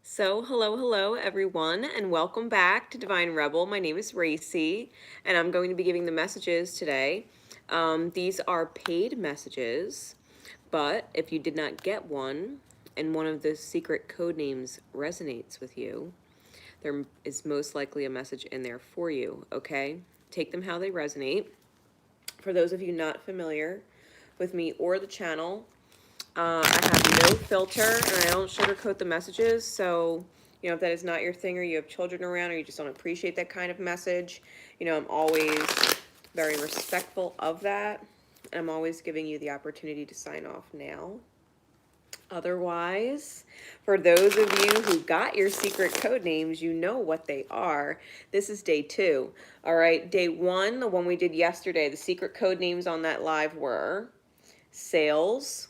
So, hello everyone, and welcome back to Divine Rebel. My name is Racey, and I'm going to be giving the messages today. These are paid messages, but if you did not get one, and one of the secret code names resonates with you, there is most likely a message in there for you, okay? Take them how they resonate. For those of you not familiar with me or the channel, I have no filter and I don't sugarcoat the messages. So, if that is not your thing, or you have children around, or you just don't appreciate that kind of message, I'm always very respectful of that. And I'm always giving you the opportunity to sign off now. Otherwise, for those of you who got your secret code names, you know what they are. This is day 2. All right, day 1, the one we did yesterday, the secret code names on that live were Sales,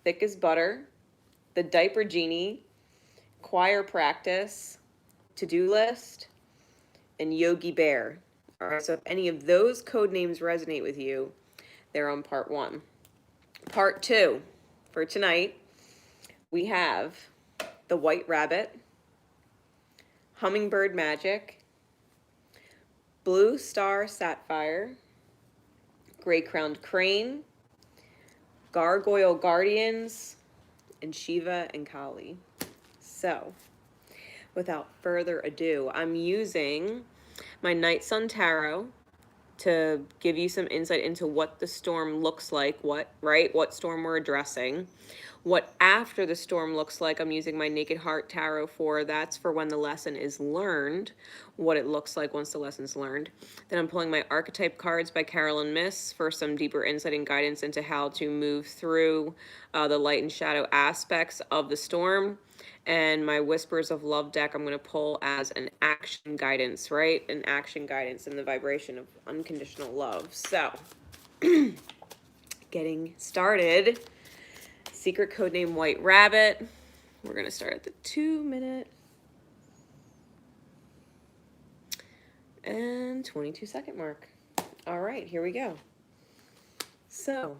Thick as Butter, The Diaper Genie, Choir Practice, To-Do List, and Yogi Bear. All right, so if any of those code names resonate with you, they're on part 1. Part 2, for tonight, we have The White Rabbit, Hummingbird Magic, Blue Star Sapphire, Gray Crowned Crane, Gargoyle Guardians, and Shiva and Kali. So, without further ado, I'm using my Night Sun Tarot to give you some insight into what the storm looks like, what storm we're addressing. What after the storm looks like, I'm using my Naked Heart Tarot for. That's for when the lesson is learned, what it looks like once the lesson's learned. Then I'm pulling my Archetype cards by Carolyn Miss for some deeper insight and guidance into how to move through the light and shadow aspects of the storm. And my Whispers of Love deck I'm going to pull as an action guidance, right? An action guidance in the vibration of unconditional love. So, getting started. Secret code name White Rabbit. We're going to start at the 2-minute and 22-second mark. All right, here we go. So,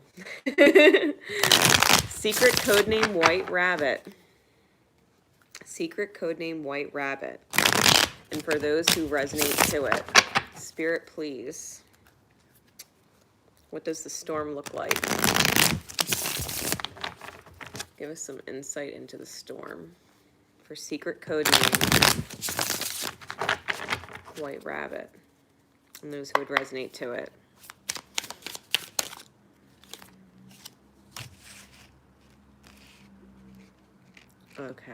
secret code name White Rabbit. Secret code name White Rabbit. And for those who resonate to it, Spirit, please. What does the storm look like? Give us some insight into the storm. For secret code name White Rabbit. And those who would resonate to it. Okay.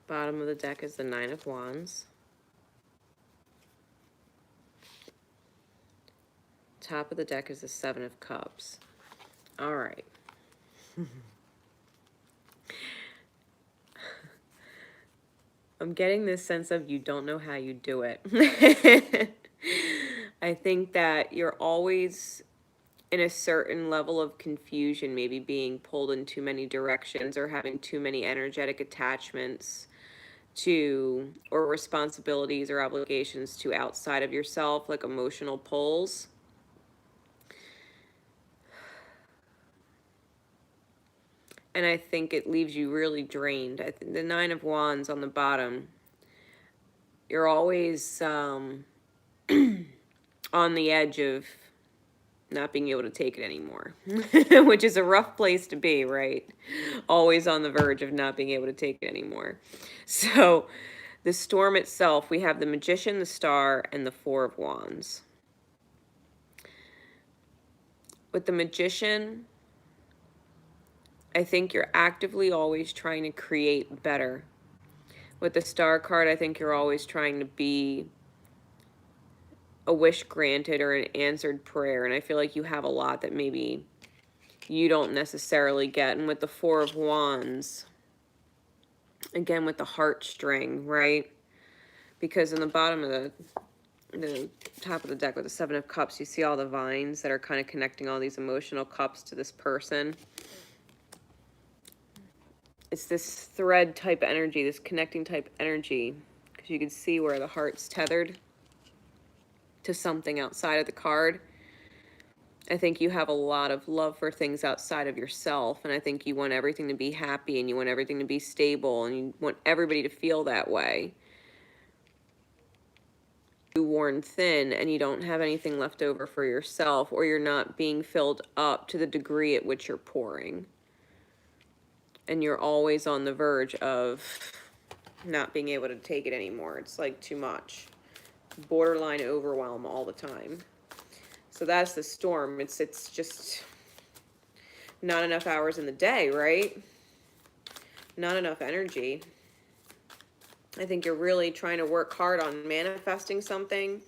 Bottom of the deck is the 9 of Wands. Top of the deck is the 7 of Cups. All right. I'm getting this sense of you don't know how you do it. I think that you're always in a certain level of confusion, maybe being pulled in too many directions or having too many energetic attachments to, or responsibilities or obligations to outside of yourself, like emotional pulls. And I think it leaves you really drained. I think the 9 of Wands on the bottom, you're always on the edge of not being able to take it anymore, which is a rough place to be, right? Always on the verge of not being able to take it anymore. So the storm itself, we have the Magician, the Star, and the 4 of Wands. With the Magician, I think you're actively always trying to create better. With the Star card, I think you're always trying to be a wish granted or an answered prayer. And I feel like you have a lot that maybe you don't necessarily get. And with the 4 of Wands, again, with the heartstring, right? Because in the bottom of the top of the deck with the 7 of Cups, you see all the vines that are kind of connecting all these emotional cups to this person. It's this thread type energy, this connecting type energy, because you can see where the heart's tethered to something outside of the card. I think you have a lot of love for things outside of yourself, and I think you want everything to be happy, and you want everything to be stable, and you want everybody to feel that way. You're worn thin, and you don't have anything left over for yourself, or you're not being filled up to the degree at which you're pouring. And you're always on the verge of not being able to take it anymore. It's like too much. Borderline overwhelm all the time. So that's the storm. It's just not enough hours in the day, right? Not enough energy. I think you're really trying to work hard on manifesting something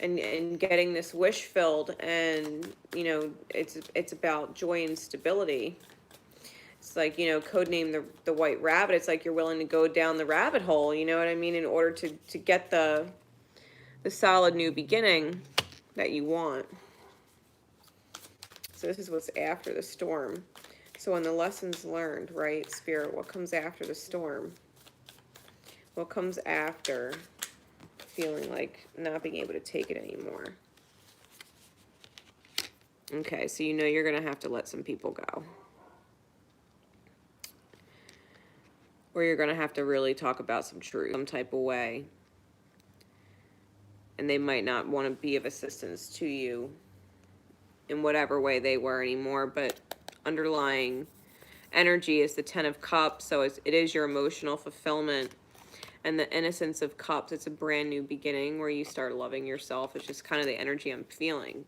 and getting this wish filled, and you know, it's about joy and stability. It's like, you know, codename the white rabbit. It's like you're willing to go down the rabbit hole, you know what I mean, in order to get the solid new beginning that you want. So this is what's after the storm. So on the lessons learned, right, Spirit, what comes after the storm? What comes after feeling like not being able to take it anymore? Okay, so you know you're going to have to let some people go. Or you're going to have to really talk about some truth, some type of way. And they might not want to be of assistance to you in whatever way they were anymore, but underlying energy is the Ten of Cups, so it is your emotional fulfillment. And the Innocence of Cups, it's a brand new beginning where you start loving yourself. It's just kind of the energy I'm feeling.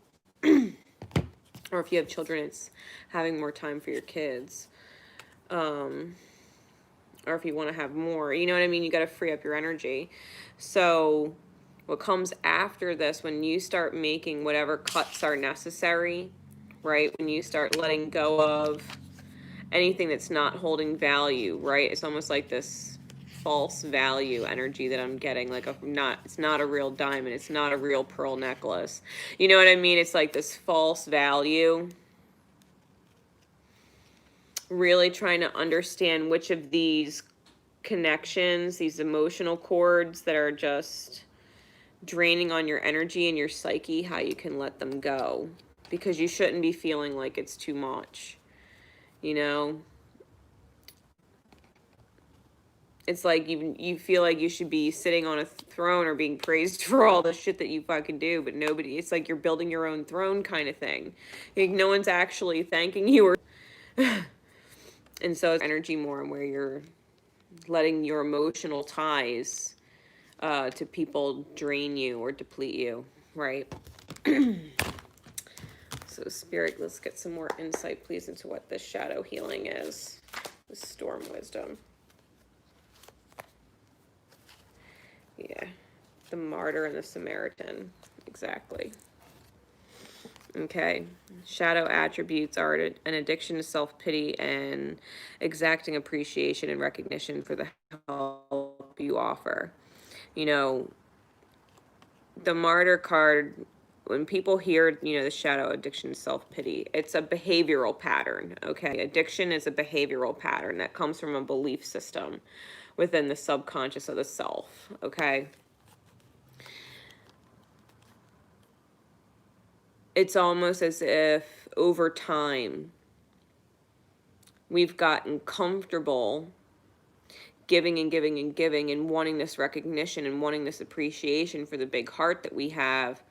Or if you have children, it's having more time for your kids. Or if you want to have more, you know what I mean? You got to free up your energy. So what comes after this, when you start making whatever cuts are necessary, right? When you start letting go of anything that's not holding value, right? It's almost like this false value energy that I'm getting, like it's not a real diamond, it's not a real pearl necklace. You know what I mean? It's like this false value. Really trying to understand which of these connections, these emotional cords that are just draining on your energy and your psyche, how you can let them go. Because you shouldn't be feeling like it's too much, you know? It's like you feel like you should be sitting on a throne or being praised for all the shit that you fucking do, but nobody, it's like you're building your own throne kind of thing. Like no one's actually thanking you or and so it's energy more and where you're letting your emotional ties to people drain you or deplete you, right? So Spirit, let's get some more insight, please, into what this shadow healing is. The storm wisdom. Yeah, the martyr and the Samaritan, exactly. Okay, shadow attributes are an addiction to self-pity and exacting appreciation and recognition for the help you offer. You know, the martyr card, when people hear, you know, the shadow addiction to self-pity, it's a behavioral pattern, okay? Addiction is a behavioral pattern that comes from a belief system within the subconscious of the self, okay? It's almost as if over time we've gotten comfortable giving and giving and giving and wanting this recognition and wanting this appreciation for the big heart that we have,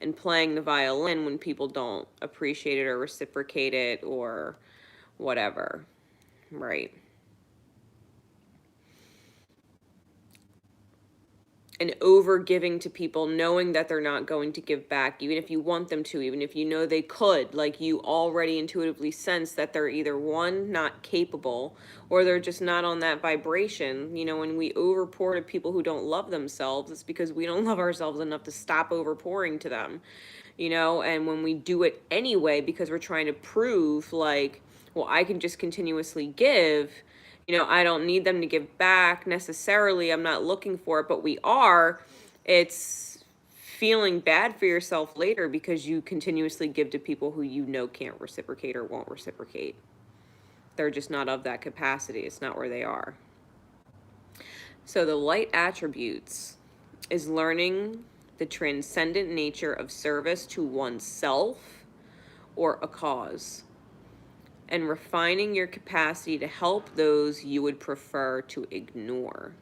and playing the violin when people don't appreciate it or reciprocate it or whatever, right? And over giving to people, knowing that they're not going to give back, even if you want them to, even if you know they could, like you already intuitively sense that they're either one, not capable, or they're just not on that vibration. You know, when we overpour to people who don't love themselves, it's because we don't love ourselves enough to stop overpouring to them, you know. And when we do it anyway because we're trying to prove like, well, I can just continuously give, you know, I don't need them to give back necessarily. I'm not looking for it, but we are. It's feeling bad for yourself later because you continuously give to people who you know can't reciprocate or won't reciprocate. They're just not of that capacity. It's not where they are. So the light attributes is learning the transcendent nature of service to oneself or a cause, and refining your capacity to help those you would prefer to ignore.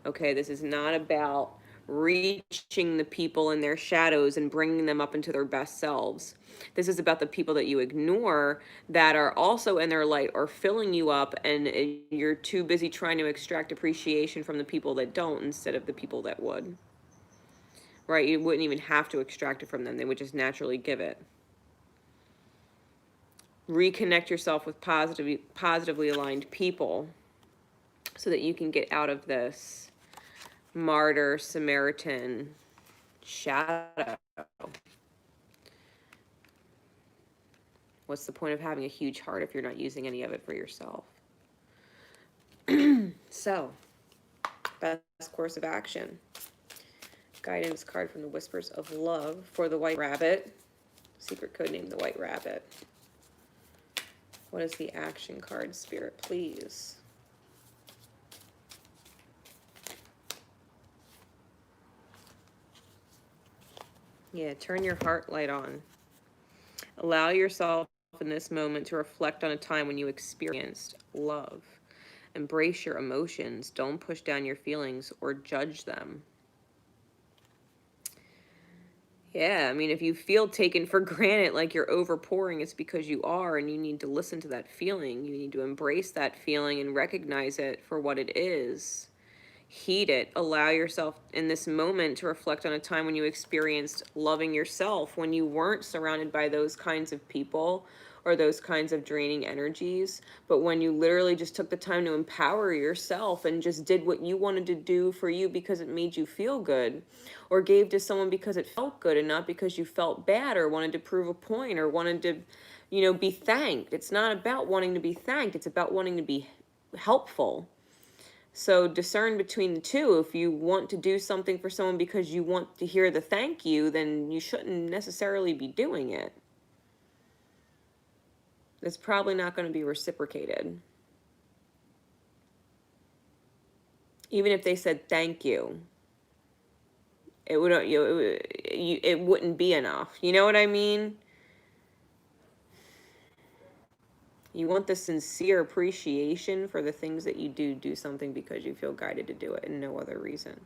Okay, this is not about reaching the people in their shadows and bringing them up into their best selves. This is about the people that you ignore that are also in their light or filling you up, and you're too busy trying to extract appreciation from the people that don't instead of the people that would. Right? You wouldn't even have to extract it from them, they would just naturally give it. Reconnect yourself with positively aligned people so that you can get out of this martyr Samaritan shadow. What's the point of having a huge heart if you're not using any of it for yourself? So, best course of action. Guidance card from the Whispers of Love for the White Rabbit. Secret code name, the White Rabbit. What is the action card, Spirit, please? Yeah, turn your heart light on. Allow yourself in this moment to reflect on a time when you experienced love. Embrace your emotions. Don't push down your feelings or judge them. Yeah, I mean, if you feel taken for granted, like you're overpouring, it's because you are, and you need to listen to that feeling. You need to embrace that feeling and recognize it for what it is. Heed it. Allow yourself in this moment to reflect on a time when you experienced loving yourself, when you weren't surrounded by those kinds of people or those kinds of draining energies, but when you literally just took the time to empower yourself and just did what you wanted to do for you because it made you feel good, or gave to someone because it felt good and not because you felt bad or wanted to prove a point or wanted to, be thanked. It's not about wanting to be thanked. It's about wanting to be helpful. So discern between the two. If you want to do something for someone because you want to hear the thank you, then you shouldn't necessarily be doing it. It's probably not going to be reciprocated. Even if they said thank you, it wouldn't be enough. You know what I mean? You want the sincere appreciation for the things that you do something because you feel guided to do it and no other reason.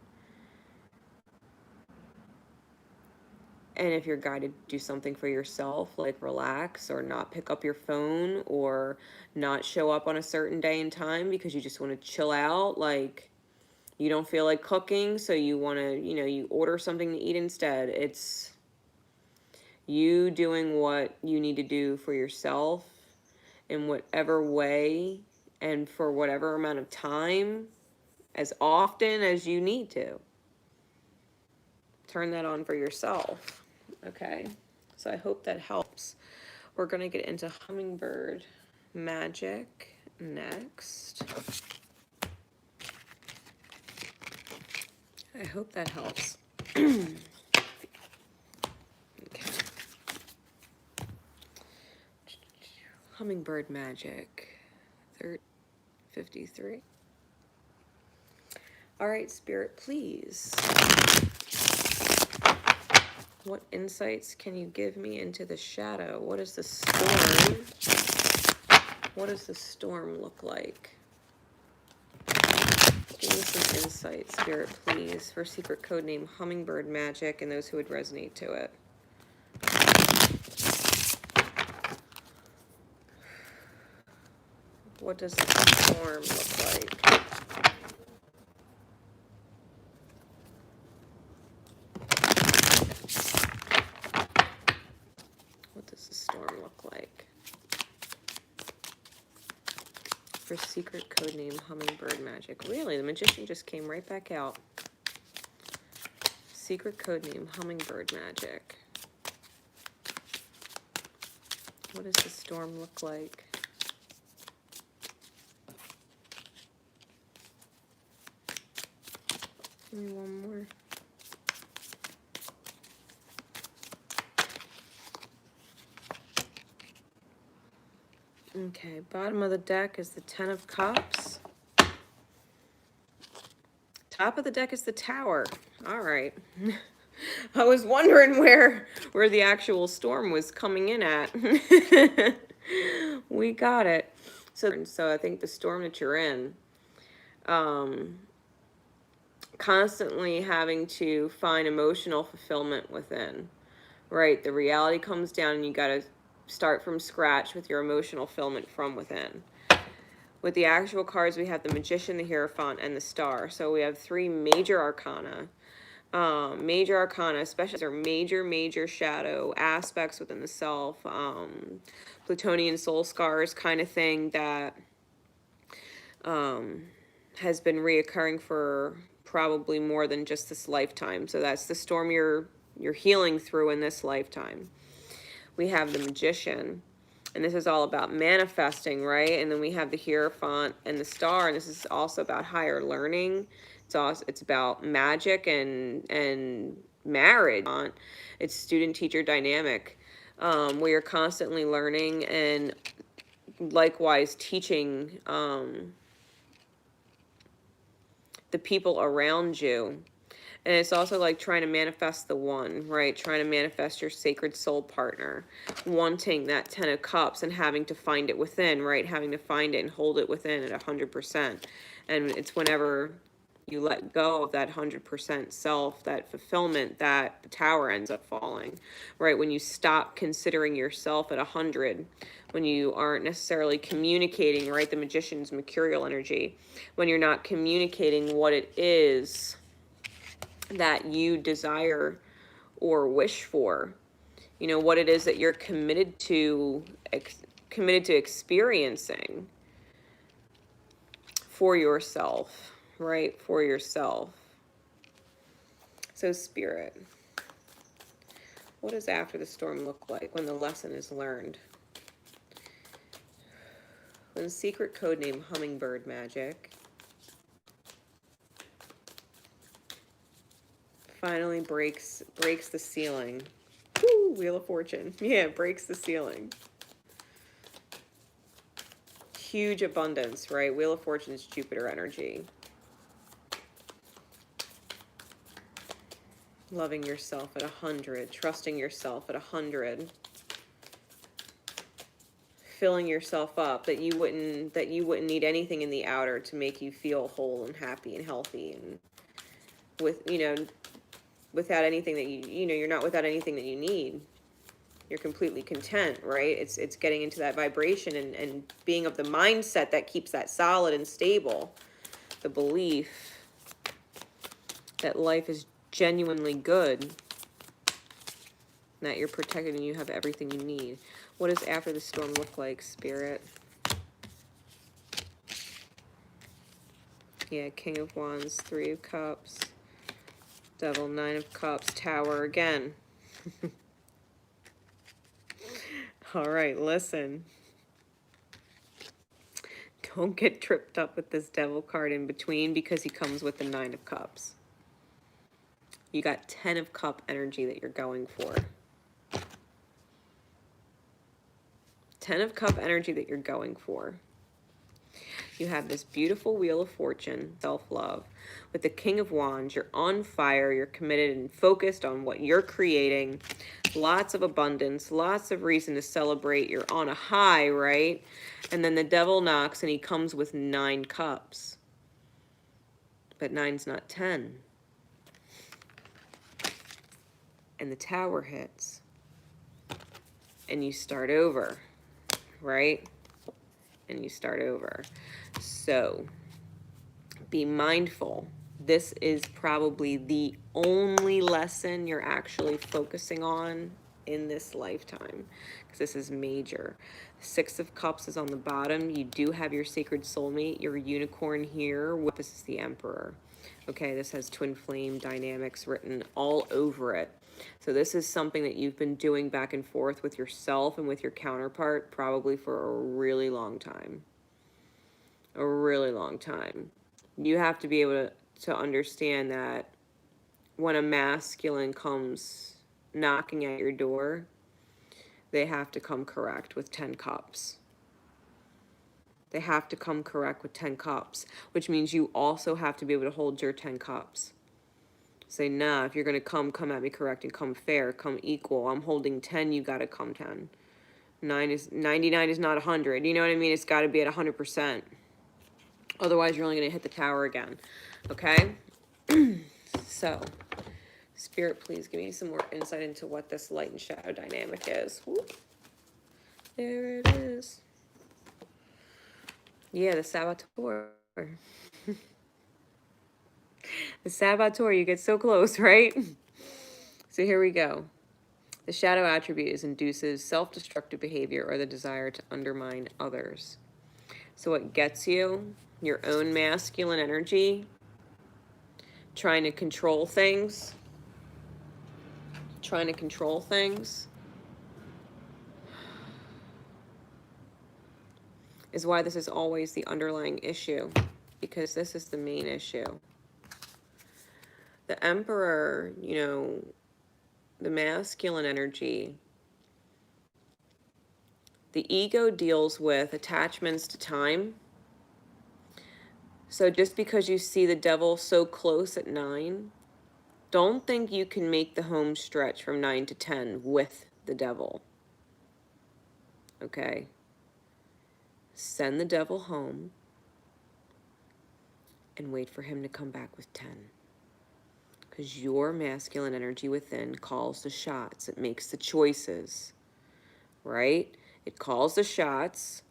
And if you're guided to do something for yourself, like relax or not pick up your phone or not show up on a certain day and time because you just want to chill out, like you don't feel like cooking, so you want to, you order something to eat instead. It's you doing what you need to do for yourself in whatever way and for whatever amount of time, as often as you need to. Turn that on for yourself. Okay, so I hope that helps. We're going to get into Hummingbird Magic next. I hope that helps. Okay. Hummingbird Magic, 53. All right, Spirit, please. What insights can you give me into the shadow? What is the storm? What does the storm look like? Give me some insight, Spirit, please, for secret code name Hummingbird Magic and those who would resonate to it. What does the storm look like? What does the storm look like? For secret code name Hummingbird Magic. Really, the Magician just came right back out. Secret code name Hummingbird Magic. What does the storm look like? Give me one more. Okay, bottom of the deck is the Ten of Cups. Top of the deck is the Tower. All right. I was wondering where the actual storm was coming in at. We got it. So I think the storm that you're in, um, constantly having to find emotional fulfillment within, right? The reality comes down and you got to start from scratch with your emotional fulfillment from within. With the actual cards, we have the Magician, the Hierophant, and the Star. So we have three major arcana. Major arcana, especially, are major shadow aspects within the self. Plutonian soul scars kind of thing that has been reoccurring for probably more than just this lifetime. So that's the storm you're healing through in this lifetime. We have the Magician, and this is all about manifesting, right? And then we have the Hierophant and the Star, and this is also about higher learning. It's about magic and marriage. It's student-teacher dynamic, where you're constantly learning and likewise teaching the people around you. And it's also like trying to manifest the one, right? Trying to manifest your sacred soul partner, wanting that 10 of cups and having to find it within, right? Having to find it and hold it within at 100%. And it's whenever you let go of that 100% self, that fulfillment, that the tower ends up falling, right? When you stop considering yourself at 100, when you aren't necessarily communicating, right? The Magician's mercurial energy, when you're not communicating what it is that you desire or wish for, you know, what it is that you're committed to experiencing for yourself, right? For yourself. So Spirit, what does after the storm look like when the lesson is learned? When the secret code name Hummingbird Magic finally breaks the ceiling. Woo, Wheel of Fortune. Yeah, breaks the ceiling. Huge abundance, right? Wheel of Fortune is Jupiter energy. Loving yourself at 100, trusting yourself at 100, filling yourself up, that you wouldn't need anything in the outer to make you feel whole and happy and healthy, and with, you know, without anything that you're not without anything that you need. You're completely content, right? It's getting into that vibration and being of the mindset that keeps that solid and stable. The belief that life is genuinely good, that you're protected and you have everything you need. What does after the storm look like, Spirit? Yeah, King of Wands, 3 of Cups, Devil, 9 of Cups, Tower again. All right, listen. Don't get tripped up with this Devil card in between, because he comes with the 9 of Cups. You got 10 of Cup energy that you're going for. 10 of Cup energy that you're going for. You have this beautiful Wheel of Fortune, self-love. With the King of Wands, you're on fire, you're committed and focused on what you're creating. Lots of abundance, lots of reason to celebrate. You're on a high, right? And then the Devil knocks and he comes with 9 cups. But 9's not 10. And the Tower hits. And you start over, right? And you start over. So be mindful. This is probably the only lesson you're actually focusing on in this lifetime, because this is major. 6 of Cups is on the bottom. You do have your sacred soulmate, your unicorn here. This is the Emperor. Okay, this has twin flame dynamics written all over it. So this is something that you've been doing back and forth with yourself and with your counterpart probably for a really long time. A really long time. You have to be able to understand that when a masculine comes knocking at your door, they have to come correct with 10 cups. They have to come correct with 10 cups, which means you also have to be able to hold your 10 cups. Say, nah, if you're going to come at me correct and come fair, come equal. I'm holding 10, you got to come 10. 99 is not 100. You know what I mean? It's got to be at 100%. Otherwise, you're only going to hit the tower again. Okay? So, Spirit, please give me some more insight into what this light and shadow dynamic is. Whoop. There it is. Yeah, the saboteur. The saboteur, you get so close, right? So here we go. The shadow attribute is induces self-destructive behavior or the desire to undermine others. So what gets you? Your own masculine energy, trying to control things, is why this is always the underlying issue, because this is the main issue. The Emperor, you know, the masculine energy, the ego deals with attachments to time. So just because you see the devil so close at 9, don't think you can make the home stretch from 9 to 10 with the devil. Okay? Send the devil home and wait for him to come back with 10. Because your masculine energy within calls the shots. It makes the choices, right? It calls the shots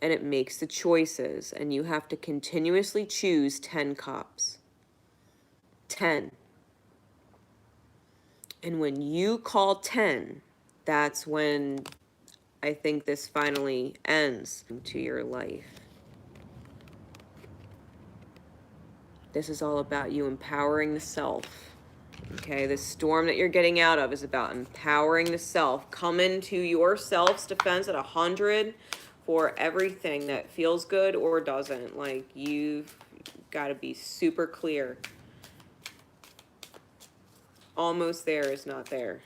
and it makes the choices. And you have to continuously choose 10 cups. 10. And when you call 10, that's when I think this finally ends to your life. This is all about you empowering the self. Okay, the storm that you're getting out of is about empowering the self. Come into your self's defense at 100 for everything that feels good or doesn't. Like, you've got to be super clear. Almost there is not there.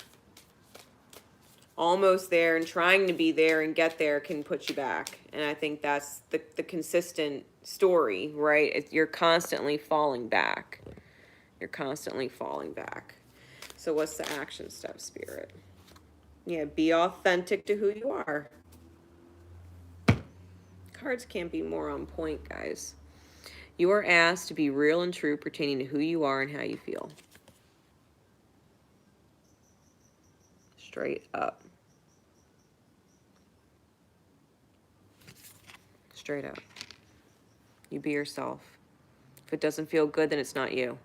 Almost there and trying to be there and get there can put you back. And I think that's the consistent story, right? You're constantly falling back. You're constantly falling back. So what's the action step, Spirit? Yeah, be authentic to who you are. Cards can't be more on point, guys. You are asked to be real and true pertaining to who you are and how you feel. Straight up. Straight up. You be yourself. If it doesn't feel good, then it's not you.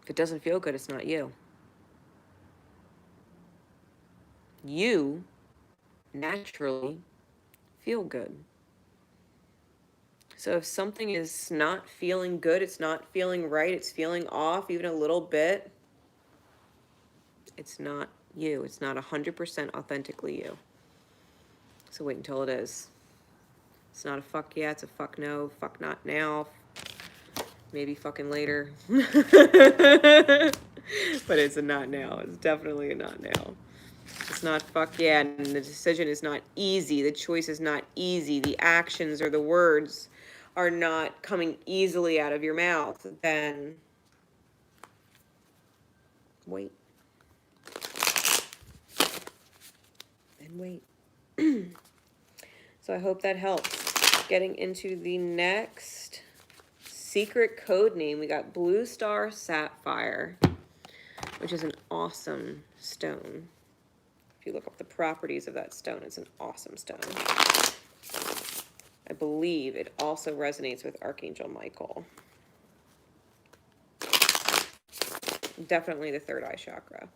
If it doesn't feel good, it's not you. You naturally feel good. So if something is not feeling good, it's not feeling right, it's feeling off even a little bit, it's not you. It's not 100% authentically you. So wait until it is. It's not a fuck yeah, it's a fuck no, fuck not now, maybe fucking later. But it's a not now. It's definitely a not now. It's not fuck yeah, and the decision is not easy. The choice is not easy. The actions or the words are not coming easily out of your mouth. Then wait. Then wait. So I hope that helps. Getting into the next secret code name, we got Blue Star Sapphire, which is an awesome stone. If you look up the properties of that stone, it's an awesome stone. I believe it also resonates with Archangel Michael. Definitely the third eye chakra.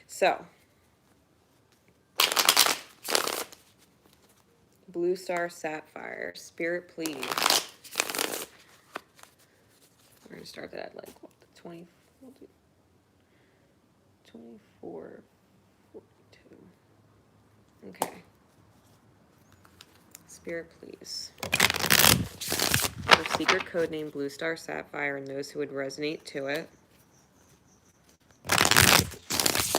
So, Blue Star Sapphire. Spirit, please. We're going to start that at like, what, the 20, we'll do 24, 42. Okay. Spirit, please. For secret code name Blue Star Sapphire and those who would resonate to it.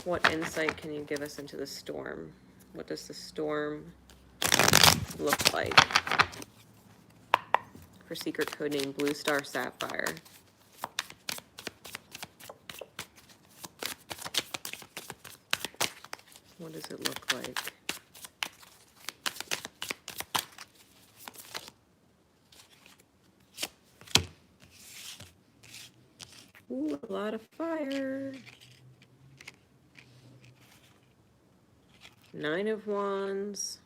What insight can you give us into the storm? What does the storm look like? For secret code name Blue Star Sapphire. What does it look like? Ooh, a lot of fire. 9 of Wands.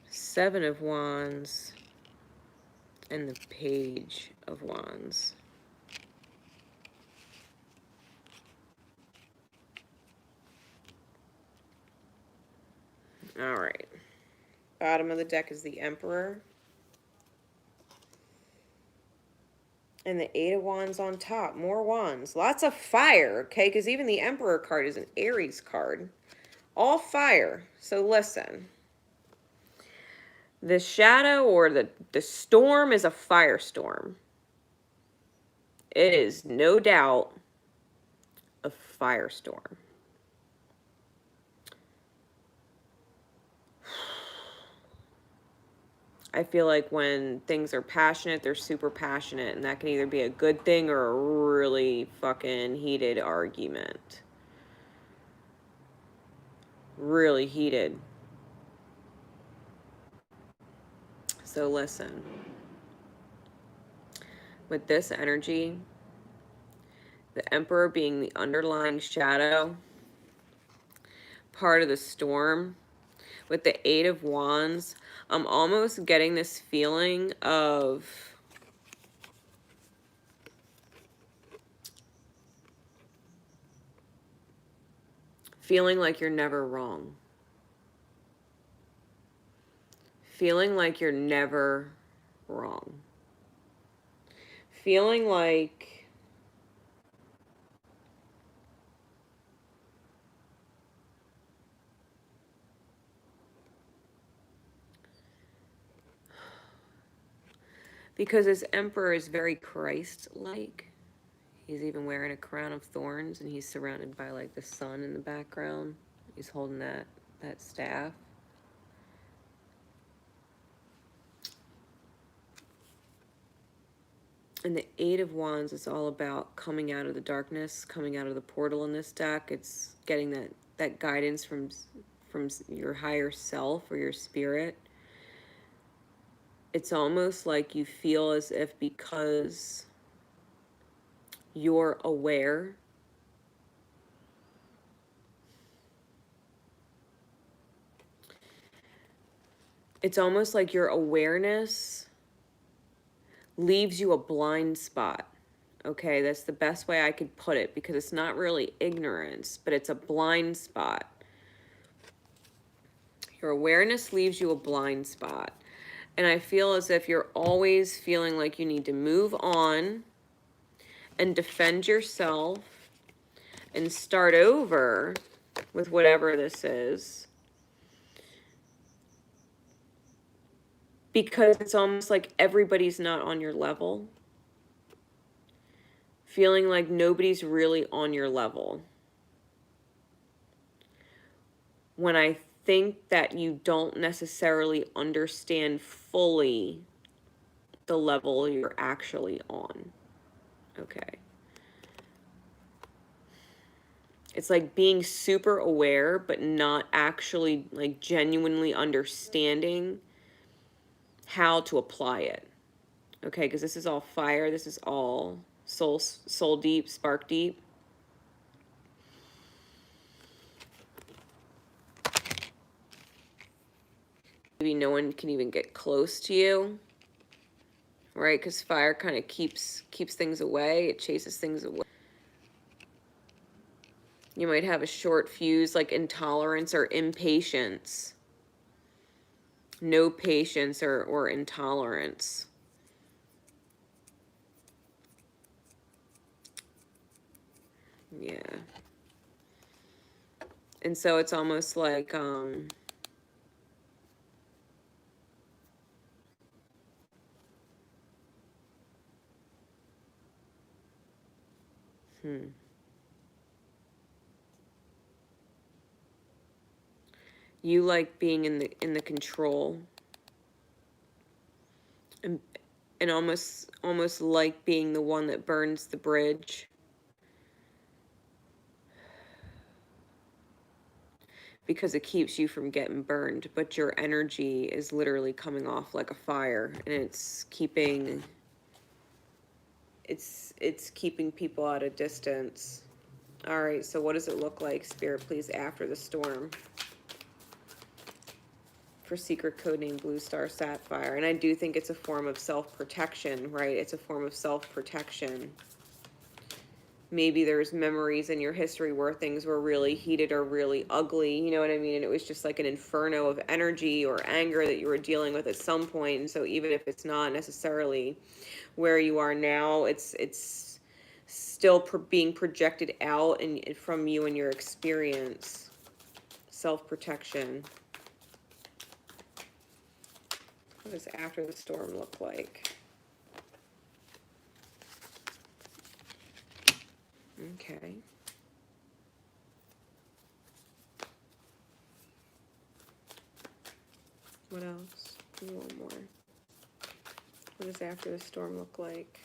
7 of Wands. And the Page of Wands. All right. Bottom of the deck is the Emperor. And the 8 of Wands on top. More wands. Lots of fire, okay? Because even the Emperor card is an Aries card. All fire. So listen. The shadow or the storm is a firestorm. It is no doubt a firestorm. I feel like when things are passionate, they're super passionate, and that can either be a good thing or a really fucking heated argument. Really heated. So listen. With this energy, the Emperor being the underlying shadow, part of the storm, with the 8 of Wands, I'm almost getting this feeling of feeling like you're never wrong. Feeling like you're never wrong. Feeling like because this Emperor is very Christ-like. He's even wearing a crown of thorns, and he's surrounded by like the sun in the background. He's holding that staff. And the 8 of Wands is all about coming out of the darkness, coming out of the portal in this deck. It's getting that guidance from your higher self or your spirit. It's almost like you feel as if because you're aware, it's almost like your awareness leaves you a blind spot. Okay, that's the best way I could put it, because it's not really ignorance, but it's a blind spot. Your awareness leaves you a blind spot. And I feel as if you're always feeling like you need to move on and defend yourself and start over with whatever this is. Because it's almost like everybody's not on your level. Feeling like nobody's really on your level. When I think that you don't necessarily understand fully the level you're actually on. Okay. It's like being super aware, but not actually like genuinely understanding how to apply it. Okay, because this is all fire. This is all soul deep, spark deep. Maybe no one can even get close to you, right? Because fire kind of keeps things away. It chases things away. You might have a short fuse, like intolerance or impatience. No patience or intolerance. Yeah. And so it's almost like, you like being in the control. And almost like being the one that burns the bridge. because it keeps you from getting burned, but your energy is literally coming off like a fire, and it's keeping people at a distance. All right, so what does it look like, Spirit, please, after the storm for secret codename Blue Star Sapphire? And I do think it's a form of self-protection, right? It's a form of self-protection. Maybe there's memories in your history where things were really heated or really ugly, you know what I mean? And it was just like an inferno of energy or anger that you were dealing with at some point. And so even if it's not necessarily where you are now, it's still being projected out and from you and your experience. Self-protection. What does after the storm look like? Okay. What else? One more. What does after the storm look like?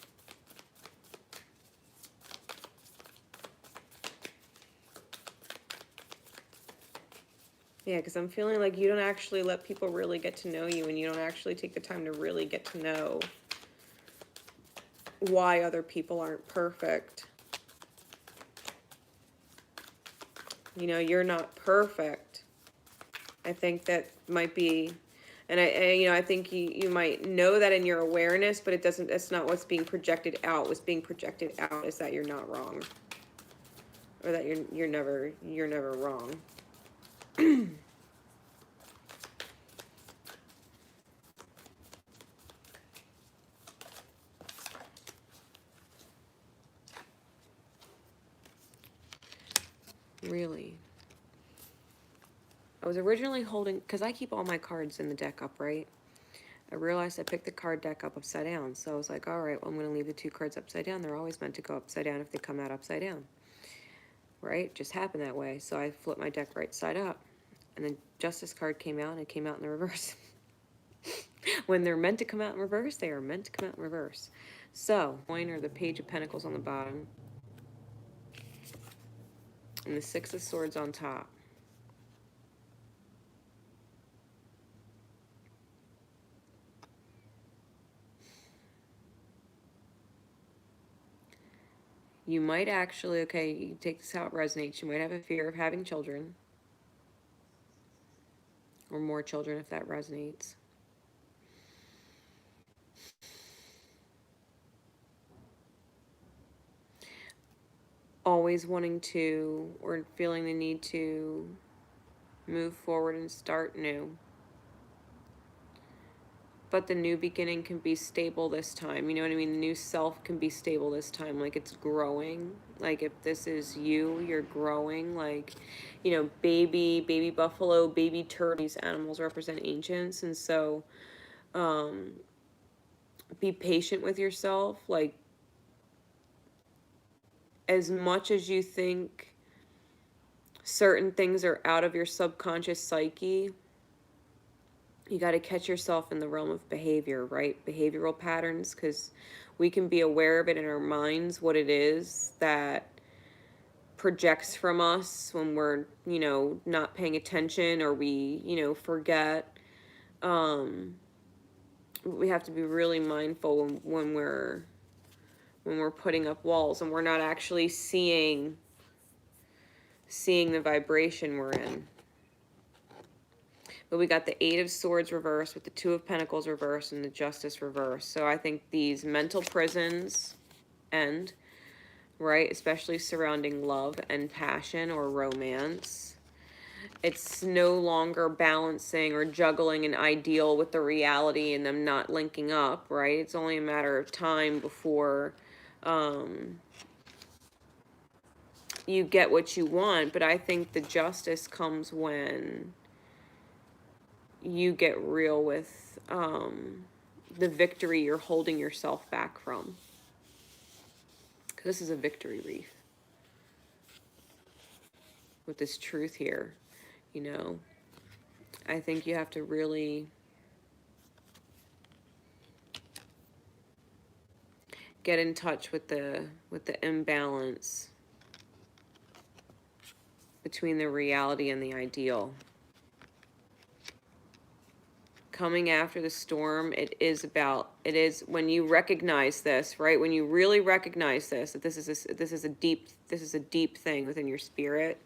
Yeah, because I'm feeling like you don't actually let people really get to know you, and you don't actually take the time to really get to know why other people aren't perfect. You know, you're not perfect. I think that might be, and I think you might know that in your awareness, but that's not what's being projected out. What's being projected out is that you're not wrong, or that you're never wrong. Really. I was originally holding, because I keep all my cards in the deck upright. I realized I picked the card deck up upside down. So I was like, all right, well, I'm going to leave the 2 cards upside down. They're always meant to go upside down if they come out upside down. Right? It just happened that way. So I flipped my deck right side up. And then Justice card came out, and it came out in the reverse. When they're meant to come out in reverse, they are meant to come out in reverse. So, coin, or the Page of Pentacles on the bottom. And the 6 of Swords on top. You might actually, okay, you take this how it resonates. You might have a fear of having children. Or more children if that resonates. Always wanting to, or feeling the need to move forward and start new. But the new beginning can be stable this time. You know what I mean? The new self can be stable this time. Like, it's growing. Like, if this is you, you're growing. Like, you know, baby buffalo, baby turtle. These animals represent ancients. And so, be patient with yourself. Like, as much as you think certain things are out of your subconscious psyche, you got to catch yourself in the realm of behavior, right? Behavioral patterns, because we can be aware of it in our minds, what it is that projects from us when we're, you know, not paying attention, or we, you know, forget. We have to be really mindful when we're putting up walls and we're not actually seeing the vibration we're in. But we got the 8 of Swords reversed with the 2 of Pentacles reversed and the Justice reversed. So I think these mental prisons end, right? Especially surrounding love and passion or romance. It's no longer balancing or juggling an ideal with the reality and them not linking up, right? It's only a matter of time before you get what you want. But I think the justice comes when you get real with the victory you're holding yourself back from. Because this is a victory reef. With this truth here, you know, I think you have to really get in touch with the imbalance between the reality and the ideal. Coming after the storm, it is when you recognize this, right? When you really recognize this, that this is a deep thing within your spirit.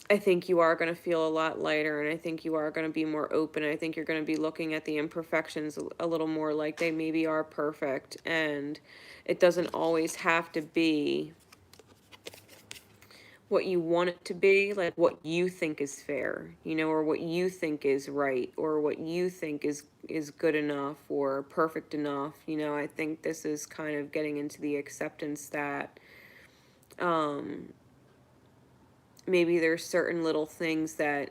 I think you are going to feel a lot lighter, and I think you are going to be more open. I think you're going to be looking at the imperfections a little more like they maybe are perfect, and it doesn't always have to be what you want it to be, like what you think is fair, you know, or what you think is right, or what you think is good enough or perfect enough. You know, I think this is kind of getting into the acceptance that maybe there's certain little things that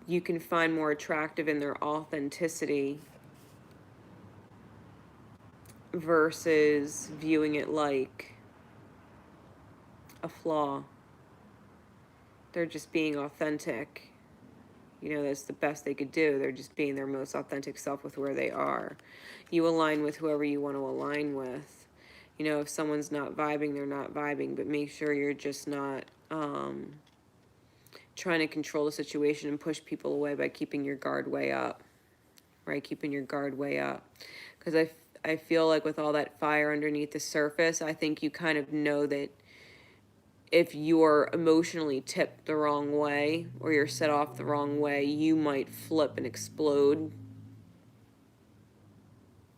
you can find more attractive in their authenticity versus viewing it like a flaw. They're just being authentic. You know, that's the best they could do. They're just being their most authentic self with where they are. You align with whoever you want to align with. You know, if someone's not vibing, they're not vibing, but make sure you're just not trying to control the situation and push people away by keeping your guard way up, right? Keeping your guard way up. Because I feel like with all that fire underneath the surface, I think you kind of know that if you're emotionally tipped the wrong way or you're set off the wrong way, you might flip and explode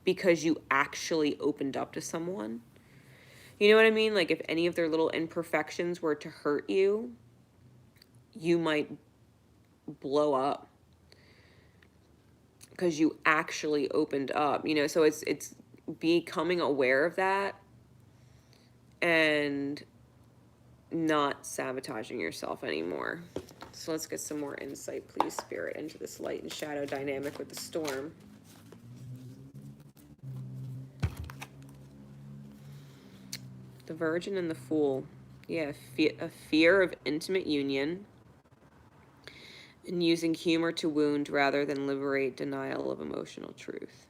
because you actually opened up to someone. You know what I mean? Like if any of their little imperfections were to hurt you, you might blow up because you actually opened up, you know? So it's becoming aware of that and not sabotaging yourself anymore. So let's get some more insight, please, Spirit, into this light and shadow dynamic with the storm. The Virgin and the Fool. Yeah, a fear of intimate union and using humor to wound rather than liberate denial of emotional truth.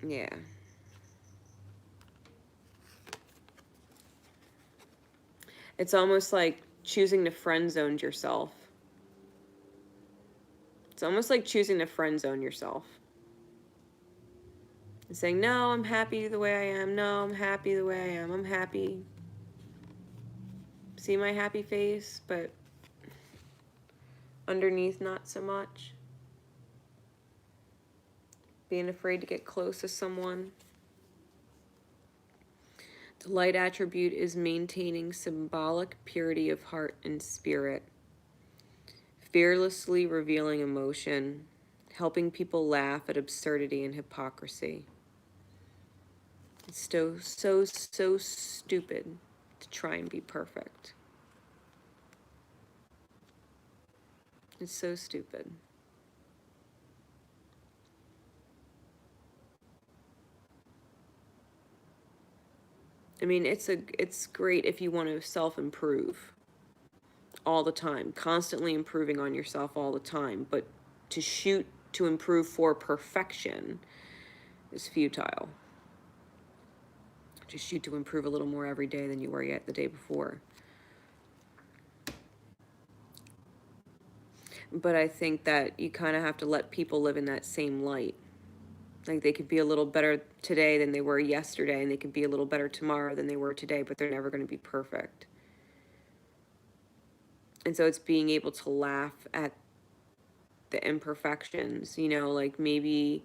Yeah. It's almost like choosing to friend zone yourself. It's almost like choosing to friend zone yourself. And saying, no, I'm happy the way I am. No, I'm happy the way I am. I'm happy. See my happy face, but underneath not so much. Being afraid to get close to someone. The light attribute is maintaining symbolic purity of heart and spirit. Fearlessly revealing emotion. Helping people laugh at absurdity and hypocrisy. It's so stupid to try and be perfect. It's so stupid. I mean, it's great if you want to self-improve all the time, constantly improving on yourself all the time, but to shoot to improve for perfection is futile. Just shoot to improve a little more every day than you were yet the day before. But I think that you kind of have to let people live in that same light. Like they could be a little better today than they were yesterday, and they could be a little better tomorrow than they were today, but they're never going to be perfect. And so it's being able to laugh at the imperfections, you know, like maybe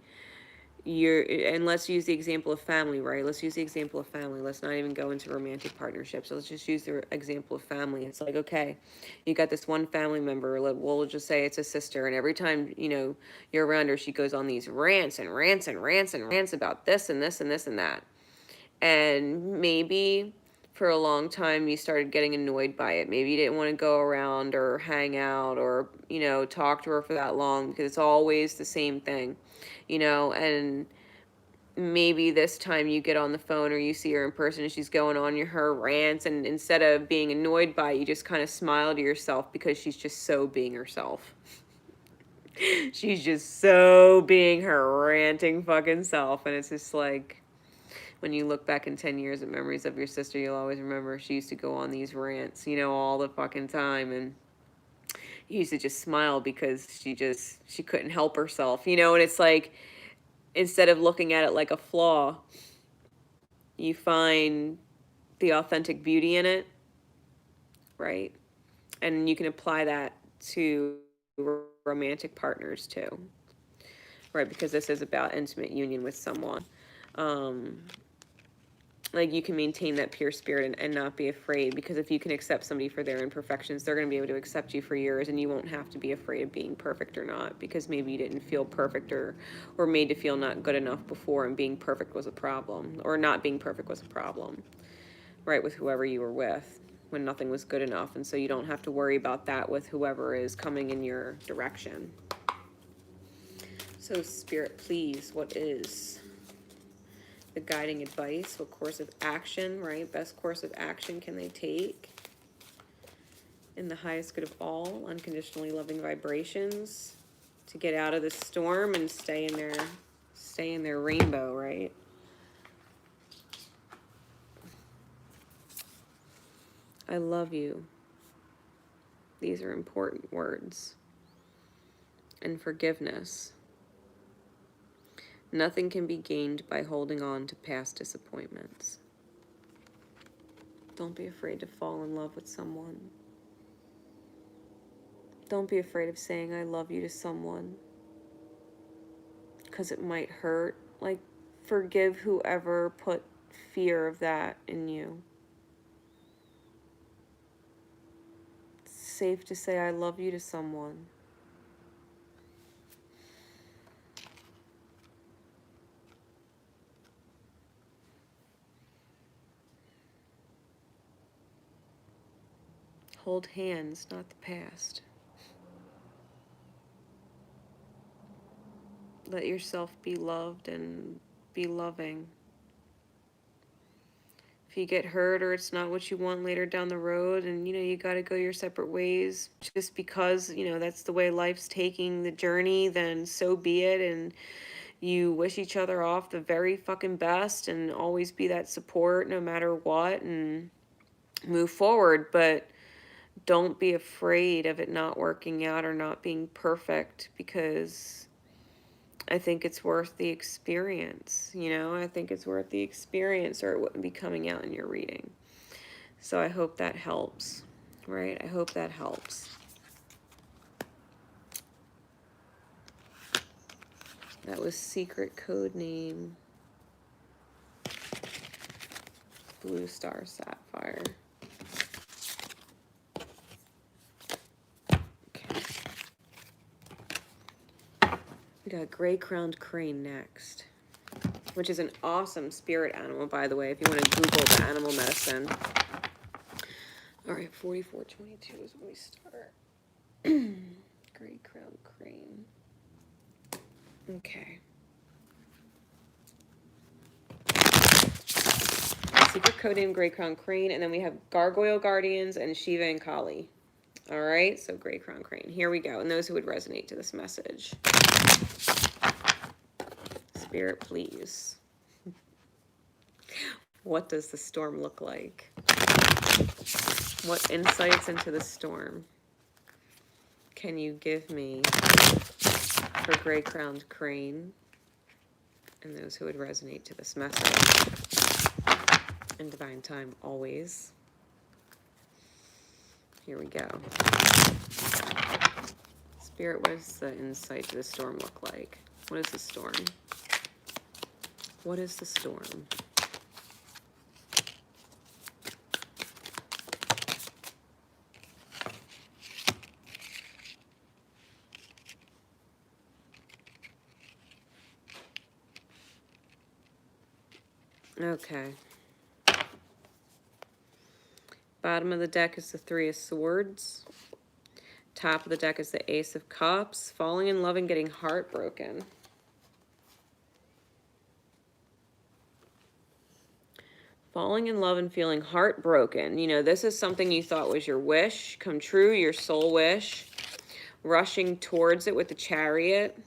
and let's use the example of family, right? Let's use the example of family. Let's not even go into romantic partnerships. So let's just use the example of family. It's like, okay, you got this one family member, we'll just say it's a sister, and every time, you know, you're around her, she goes on these rants and rants and rants and rants about this and this and this and that. And maybe for a long time you started getting annoyed by it. Maybe you didn't want to go around or hang out or, you know, talk to her for that long because it's always the same thing, you know. And maybe this time you get on the phone or you see her in person and she's going on her rants, and instead of being annoyed by it, you just kind of smile to yourself because she's just so being herself. She's just so being her ranting fucking self. And it's just like, when you look back in 10 years at memories of your sister, you'll always remember she used to go on these rants, you know, all the fucking time. And you used to just smile because she couldn't help herself, you know. And it's like, instead of looking at it like a flaw, you find the authentic beauty in it, right? And you can apply that to romantic partners too, right? Because this is about intimate union with someone. Like, you can maintain that pure spirit and not be afraid, because if you can accept somebody for their imperfections, they're going to be able to accept you for yours, and you won't have to be afraid of being perfect or not, because maybe you didn't feel perfect or made to feel not good enough before, and being perfect was a problem, or not being perfect was a problem, right, with whoever you were with, when nothing was good enough. And so you don't have to worry about that with whoever is coming in your direction. So Spirit, please, what is the guiding advice? What course of action, right? Best course of action can they take in the highest good of all, unconditionally loving vibrations, to get out of the storm and stay in their rainbow, right? I love you. These are important words. And forgiveness. Nothing can be gained by holding on to past disappointments. Don't be afraid to fall in love with someone. Don't be afraid of saying I love you to someone, because it might hurt. Like, forgive whoever put fear of that in you. It's safe to say I love you to someone. Hold hands, not the past. Let yourself be loved and be loving. If you get hurt or it's not what you want later down the road, and you got to go your separate ways just because that's the way life's taking the journey, then so be it. And you wish each other off the very fucking best, and always be that support no matter what, and move forward. But don't be afraid of it not working out or not being perfect, because I think it's worth the experience. I think it's worth the experience, or it wouldn't be coming out in your reading. So I hope that helps, right? I hope that helps. That was secret code name Blue Star Sapphire. Okay. We got Gray Crowned Crane next, which is an awesome spirit animal, by the way, if you want to Google the animal medicine. All right, 4422 is when we start. Gray Crowned Crane. Okay. Secret code name Gray Crowned Crane, and then we have Gargoyle Guardians and Shiva and Kali. All right, so Gray Crowned Crane. Here we go, and those who would resonate to this message. Spirit, please. What does the storm look like? What insights into the storm can you give me for Gray Crowned Crane and those who would resonate to this message? In divine time, always. Here we go. Spirit, what does the insight to the storm look like? What is the storm? What is the storm? Okay. Bottom of the deck is the Three of Swords. Top of the deck is the Ace of Cups. Falling in love and getting heartbroken. Falling in love and feeling heartbroken. This is something you thought was your wish come true, your soul wish. rushing towards it with the Chariot.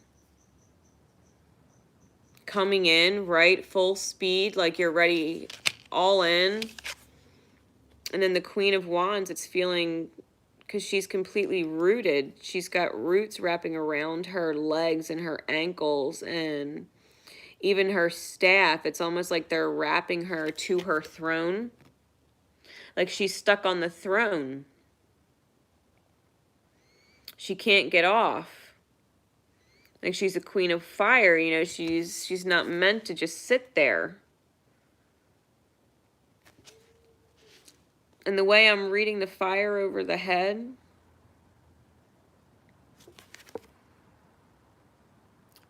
Coming in, right? Full speed, like you're ready, all in. And then the Queen of Wands, it's feeling, because she's completely rooted. She's got roots wrapping around her legs and her ankles and even her staff. It's almost like they're wrapping her to her throne. Like she's stuck on the throne. She can't get off. Like she's a queen of fire, you know, she's not meant to just sit there. And the way I'm reading the fire over the head,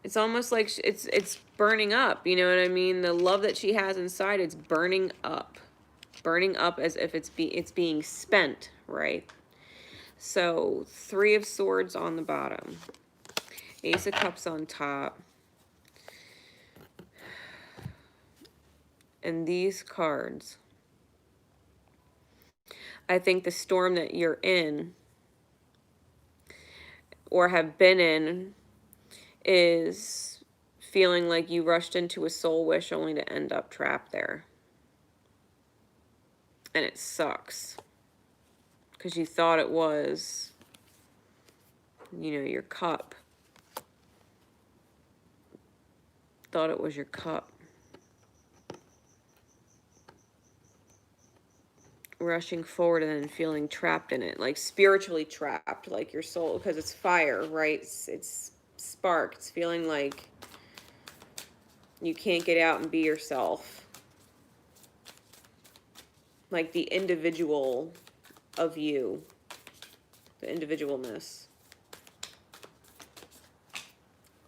it's almost like it's burning up, you know what I mean? The love that she has inside, it's burning up. Burning up as if it's being spent, right? So 3 of Swords on the bottom. Ace of Cups on top. And these cards. I think the storm that you're in or have been in is feeling like you rushed into a soul wish only to end up trapped there. And it sucks. Because you thought it was, you know, your cup. Thought it was your cup. Rushing forward and then feeling trapped in it. Like spiritually trapped. Like your soul, because it's fire, right? It's spark. It's feeling like you can't get out and be yourself. Like the individual of you. The individualness.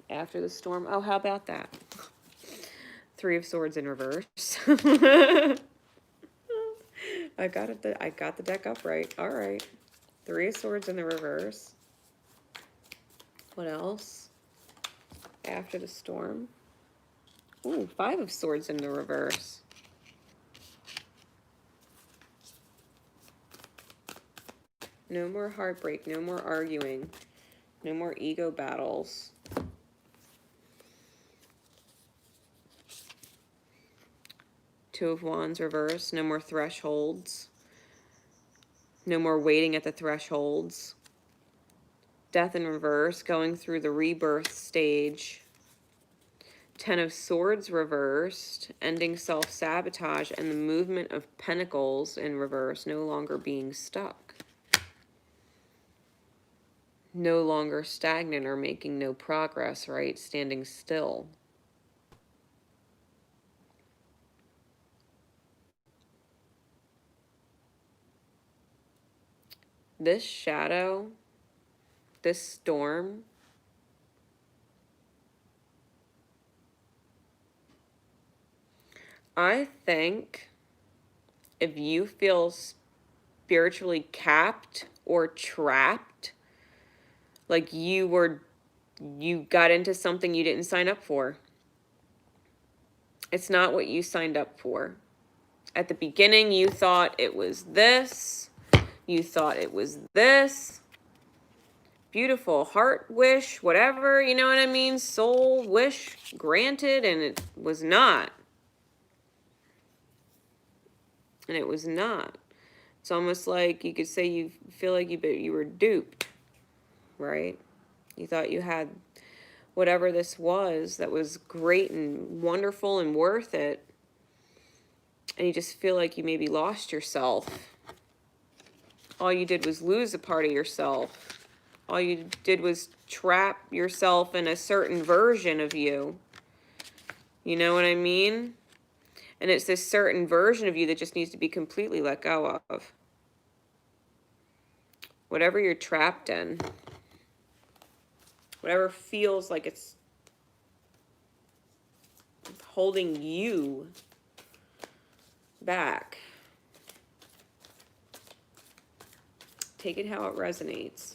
After the storm. Oh, how about that? 3 of Swords in reverse. I got the deck upright. All right. 3 of Swords in the reverse. What else? After the storm. Ooh, 5 of Swords in the reverse. No more heartbreak. No more arguing. No more ego battles. Two of Wands reverse. No more thresholds. No more waiting at the thresholds. Death in reverse. Going through the rebirth stage. 10 of Swords reversed. Ending self-sabotage. And the movement of Pentacles in reverse. No longer being stuck. No longer stagnant or making no progress, right? Standing still. This shadow, this storm, I think if you feel spiritually capped or trapped, like you got into something you didn't sign up for. It's not what you signed up for. At the beginning, you thought it was this. You thought it was this. Beautiful heart wish, whatever, you know what I mean? Soul wish granted, and it was not. And it was not. It's almost like you could say you feel like you were duped, right? You thought you had whatever this was that was great and wonderful and worth it. And you just feel like you maybe lost yourself. All you did was lose a part of yourself. All you did was trap yourself in a certain version of you. You know what I mean? And it's this certain version of you that just needs to be completely let go of. Whatever you're trapped in. Whatever feels like it's holding you back. Take it how it resonates.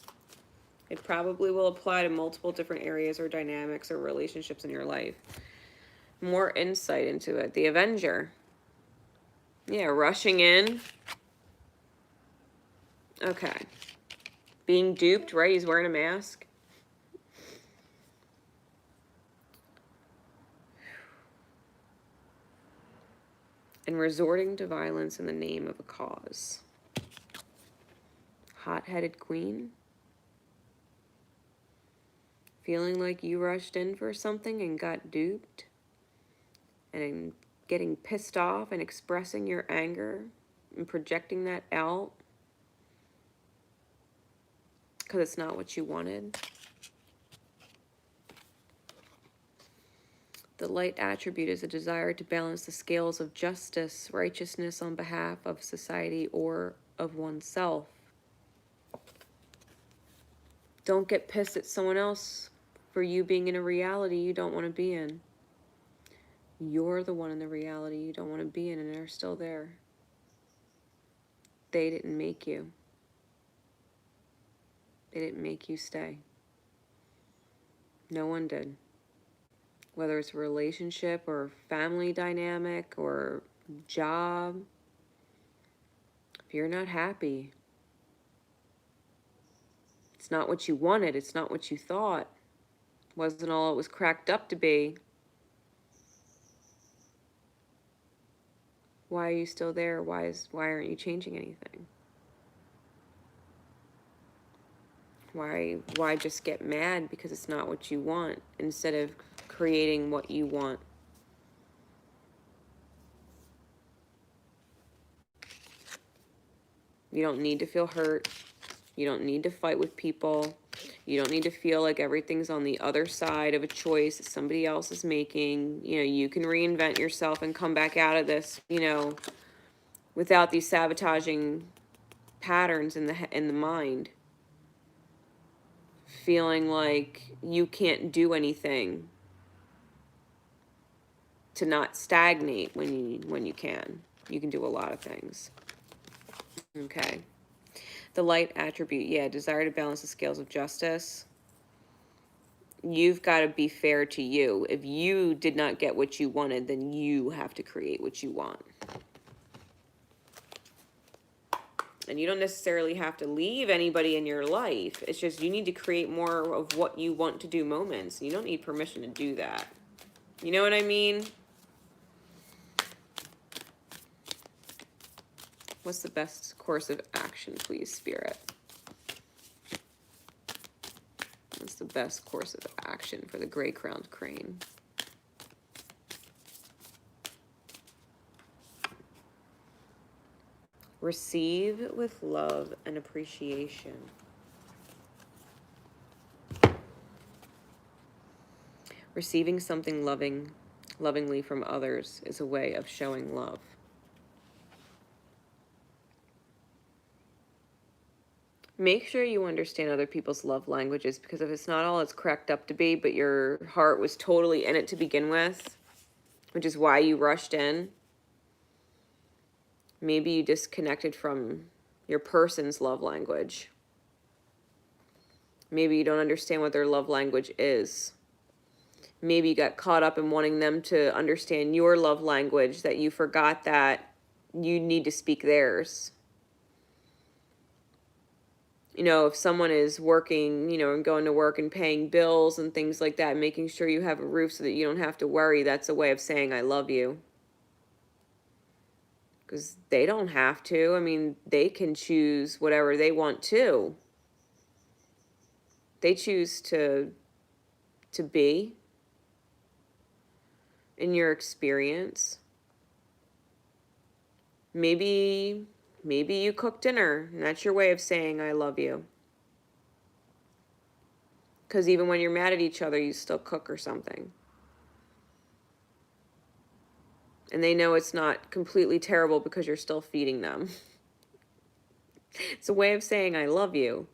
It probably will apply to multiple different areas or dynamics or relationships in your life. More insight into it. The Avenger. Yeah, rushing in. Okay. Being duped, right? He's wearing a mask. And resorting to violence in the name of a cause. Hot-headed queen. Feeling like you rushed in for something and got duped. And getting pissed off and expressing your anger and projecting that out. Because it's not what you wanted. The light attribute is a desire to balance the scales of justice, righteousness on behalf of society or of oneself. Don't get pissed at someone else for you being in a reality you don't want to be in. You're the one in the reality you don't want to be in, and they're still there. They didn't make you. They didn't make you stay. No one did. Whether it's a relationship or family dynamic or job, if you're not happy, it's not what you wanted, it's not what you thought, wasn't all it was cracked up to be. Why are you still there? Why aren't you changing anything? Why just get mad because it's not what you want instead of creating what you want? You don't need to feel hurt. You don't need to fight with people. You don't need to feel like everything's on the other side of a choice that somebody else is making. You know, you can reinvent yourself and come back out of this, you know, without these sabotaging patterns in the mind. Feeling like you can't do anything to not stagnate when you can. You can do a lot of things. Okay. The light attribute, yeah, desire to balance the scales of justice. You've got to be fair to you. If you did not get what you wanted, then you have to create what you want. And you don't necessarily have to leave anybody in your life. It's just you need to create more of what you want to do moments. You don't need permission to do that. You know what I mean? What's the best course of action, please, Spirit? What's the best course of action for the gray-crowned crane? Receive with love and appreciation. Receiving something lovingly from others is a way of showing love. Make sure you understand other people's love languages, because if it's not all it's cracked up to be, but your heart was totally in it to begin with, which is why you rushed in, maybe you disconnected from your person's love language. Maybe you don't understand what their love language is. Maybe you got caught up in wanting them to understand your love language, that you forgot that you need to speak theirs. You know, if someone is working, you know, and going to work and paying bills and things like that, making sure you have a roof so that you don't have to worry, that's a way of saying I love you. Because they don't have to. I mean, they can choose whatever they want to. They choose to be in your experience. Maybe you cook dinner, and that's your way of saying I love you. Because even when you're mad at each other, you still cook or something. And they know it's not completely terrible because you're still feeding them. It's a way of saying I love you,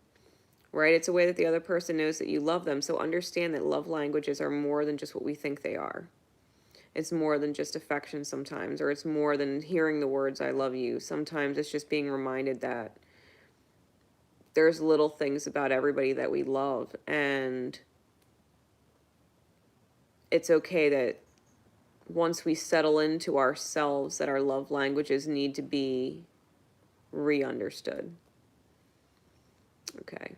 right? It's a way that the other person knows that you love them. So understand that love languages are more than just what we think they are. It's more than just affection sometimes, or it's more than hearing the words I love you. Sometimes it's just being reminded that there's little things about everybody that we love, and it's okay that once we settle into ourselves, that our love languages need to be re-understood. Okay.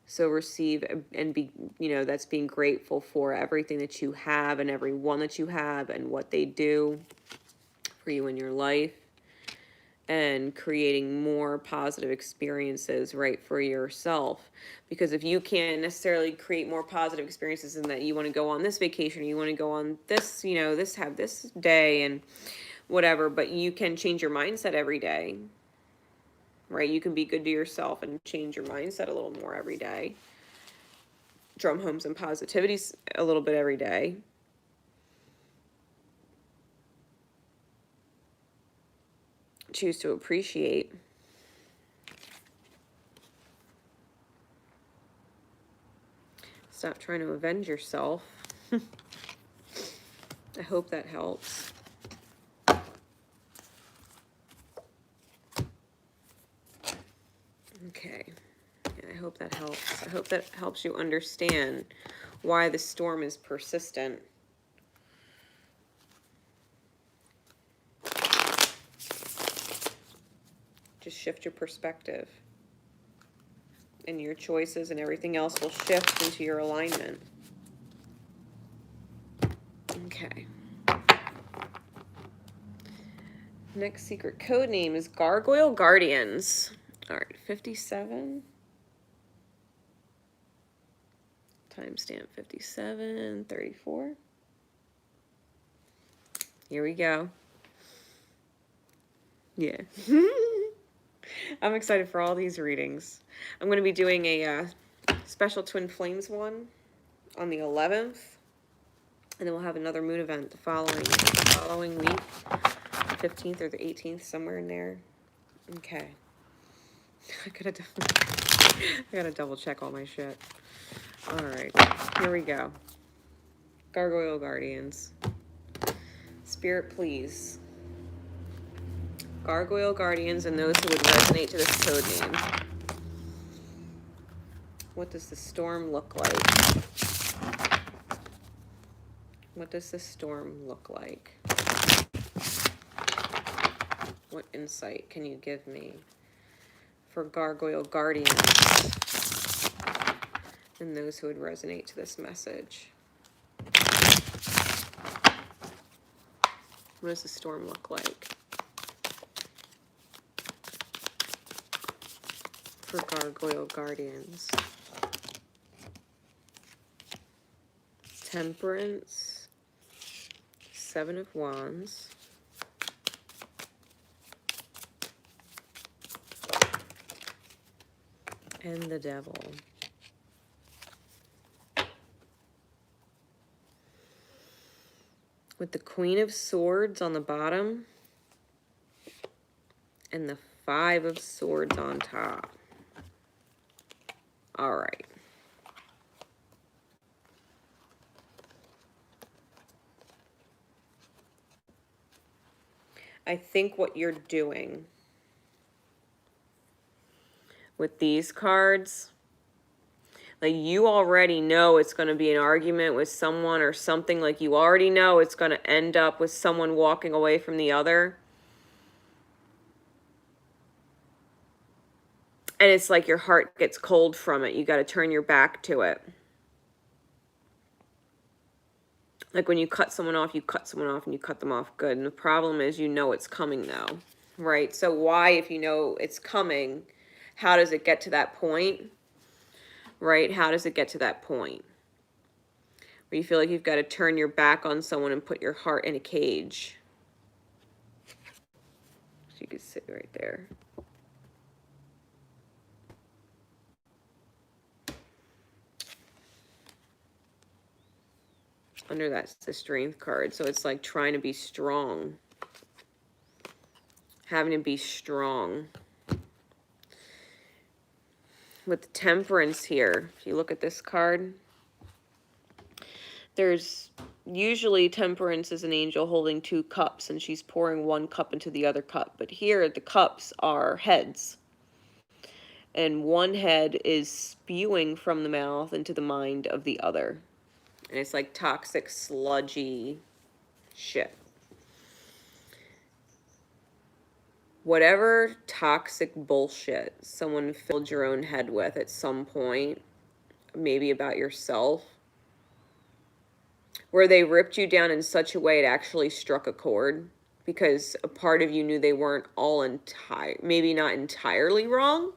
So receive and be, you know, that's being grateful for everything that you have and everyone that you have and what they do for you in your life, and creating more positive experiences, right, for yourself. Because if you can't necessarily create more positive experiences in that you want to go on this vacation, you want to go on this, you know, this, have this day and whatever, but you can change your mindset every day, right? You can be good to yourself and change your mindset a little more every day. Drum home some positivities a little bit every day. Choose to appreciate. Stop trying to avenge yourself. I hope that helps. Okay. Yeah, I hope that helps. I hope that helps you understand why the storm is persistent. Just shift your perspective. And your choices and everything else will shift into your alignment. Okay. Next secret code name is Gargoyle Guardians. All right, 57. Timestamp 57:34. Here we go. Yeah. I'm excited for all these readings. I'm going to be doing a special Twin Flames one on the 11th. And then we'll have another moon event the following week. 15th or the 18th, somewhere in there. Okay. I gotta double check all my shit. Alright, here we go. Gargoyle Guardians. Spirit, please. Gargoyle Guardians and those who would resonate to this code name. What does the storm look like? What does the storm look like? What insight can you give me for Gargoyle Guardians and those who would resonate to this message? What does the storm look like for Gargoyle Guardians? Temperance, 7 of Wands, and the Devil. With the Queen of Swords on the bottom and the 5 of Swords on top. All right. I think what you're doing with these cards, like, you already know it's going to be an argument with someone or something. Like, you already know it's going to end up with someone walking away from the other. And it's like your heart gets cold from it. You got to turn your back to it. Like, when you cut someone off, you cut someone off and you cut them off good. And the problem is, you know it's coming though, right? So why, if you know it's coming, how does it get to that point, right? How does it get to that point where you feel like you've got to turn your back on someone and put your heart in a cage? So you could sit right there. Under that's the Strength card. So it's like trying to be strong. Having to be strong. With the Temperance here, if you look at this card, there's usually Temperance is an angel holding 2 cups, and she's pouring 1 cup into the other cup. But here, the cups are heads. And one head is spewing from the mouth into the mind of the other. And it's like toxic, sludgy shit. whatever toxic bullshit someone filled your own head with at some point, maybe about yourself, where they ripped you down in such a way it actually struck a chord, because a part of you knew they weren't all maybe not entirely wrong,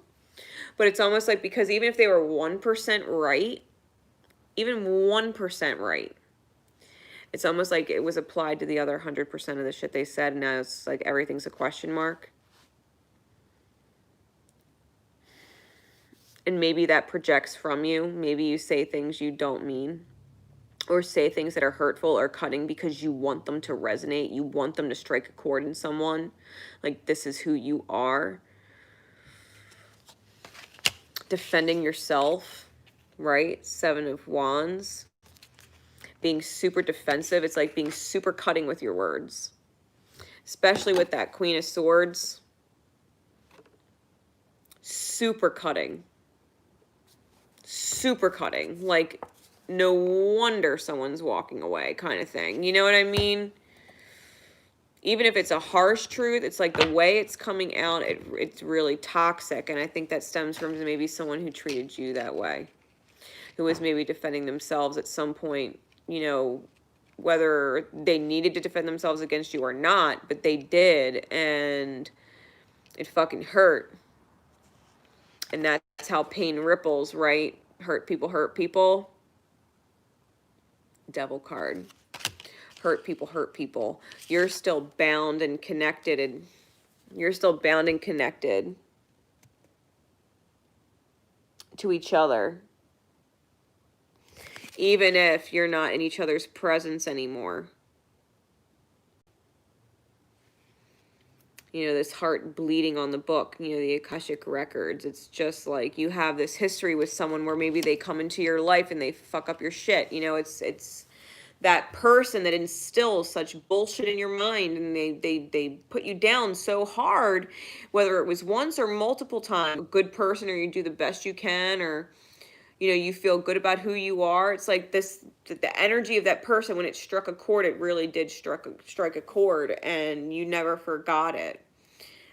but it's almost like, because even if they were 1% right, even 1% right, it's almost like it was applied to the other 100% of the shit they said, and now it's like everything's a question mark. And maybe that projects from you. Maybe you say things you don't mean, or say things that are hurtful or cutting because you want them to resonate. You want them to strike a chord in someone. Like, this is who you are. Defending yourself, right? 7 of Wands. Being super defensive. It's like being super cutting with your words. Especially with that Queen of Swords. Super cutting. Super cutting. Like, no wonder someone's walking away kind of thing. You know what I mean? Even if it's a harsh truth, it's like the way it's coming out, it's really toxic. And I think that stems from maybe someone who treated you that way, who was maybe defending themselves at some point, you know, whether they needed to defend themselves against you or not, but they did, and it fucking hurt. And that's how pain ripples, right? Hurt people hurt people. Devil card. Hurt people hurt people. You're still bound and connected, and you're still bound and connected to each other, even if you're not in each other's presence anymore. You know, this heart bleeding on the book, you know, the Akashic Records. It's just like you have this history with someone where maybe they come into your life and they fuck up your shit. You know, it's that person that instills such bullshit in your mind, and they put you down so hard, whether it was once or multiple times. A good person, or you do the best you can, or, you know, you feel good about who you are. It's like this, the energy of that person, when it struck a chord, it really did strike a chord, and you never forgot it.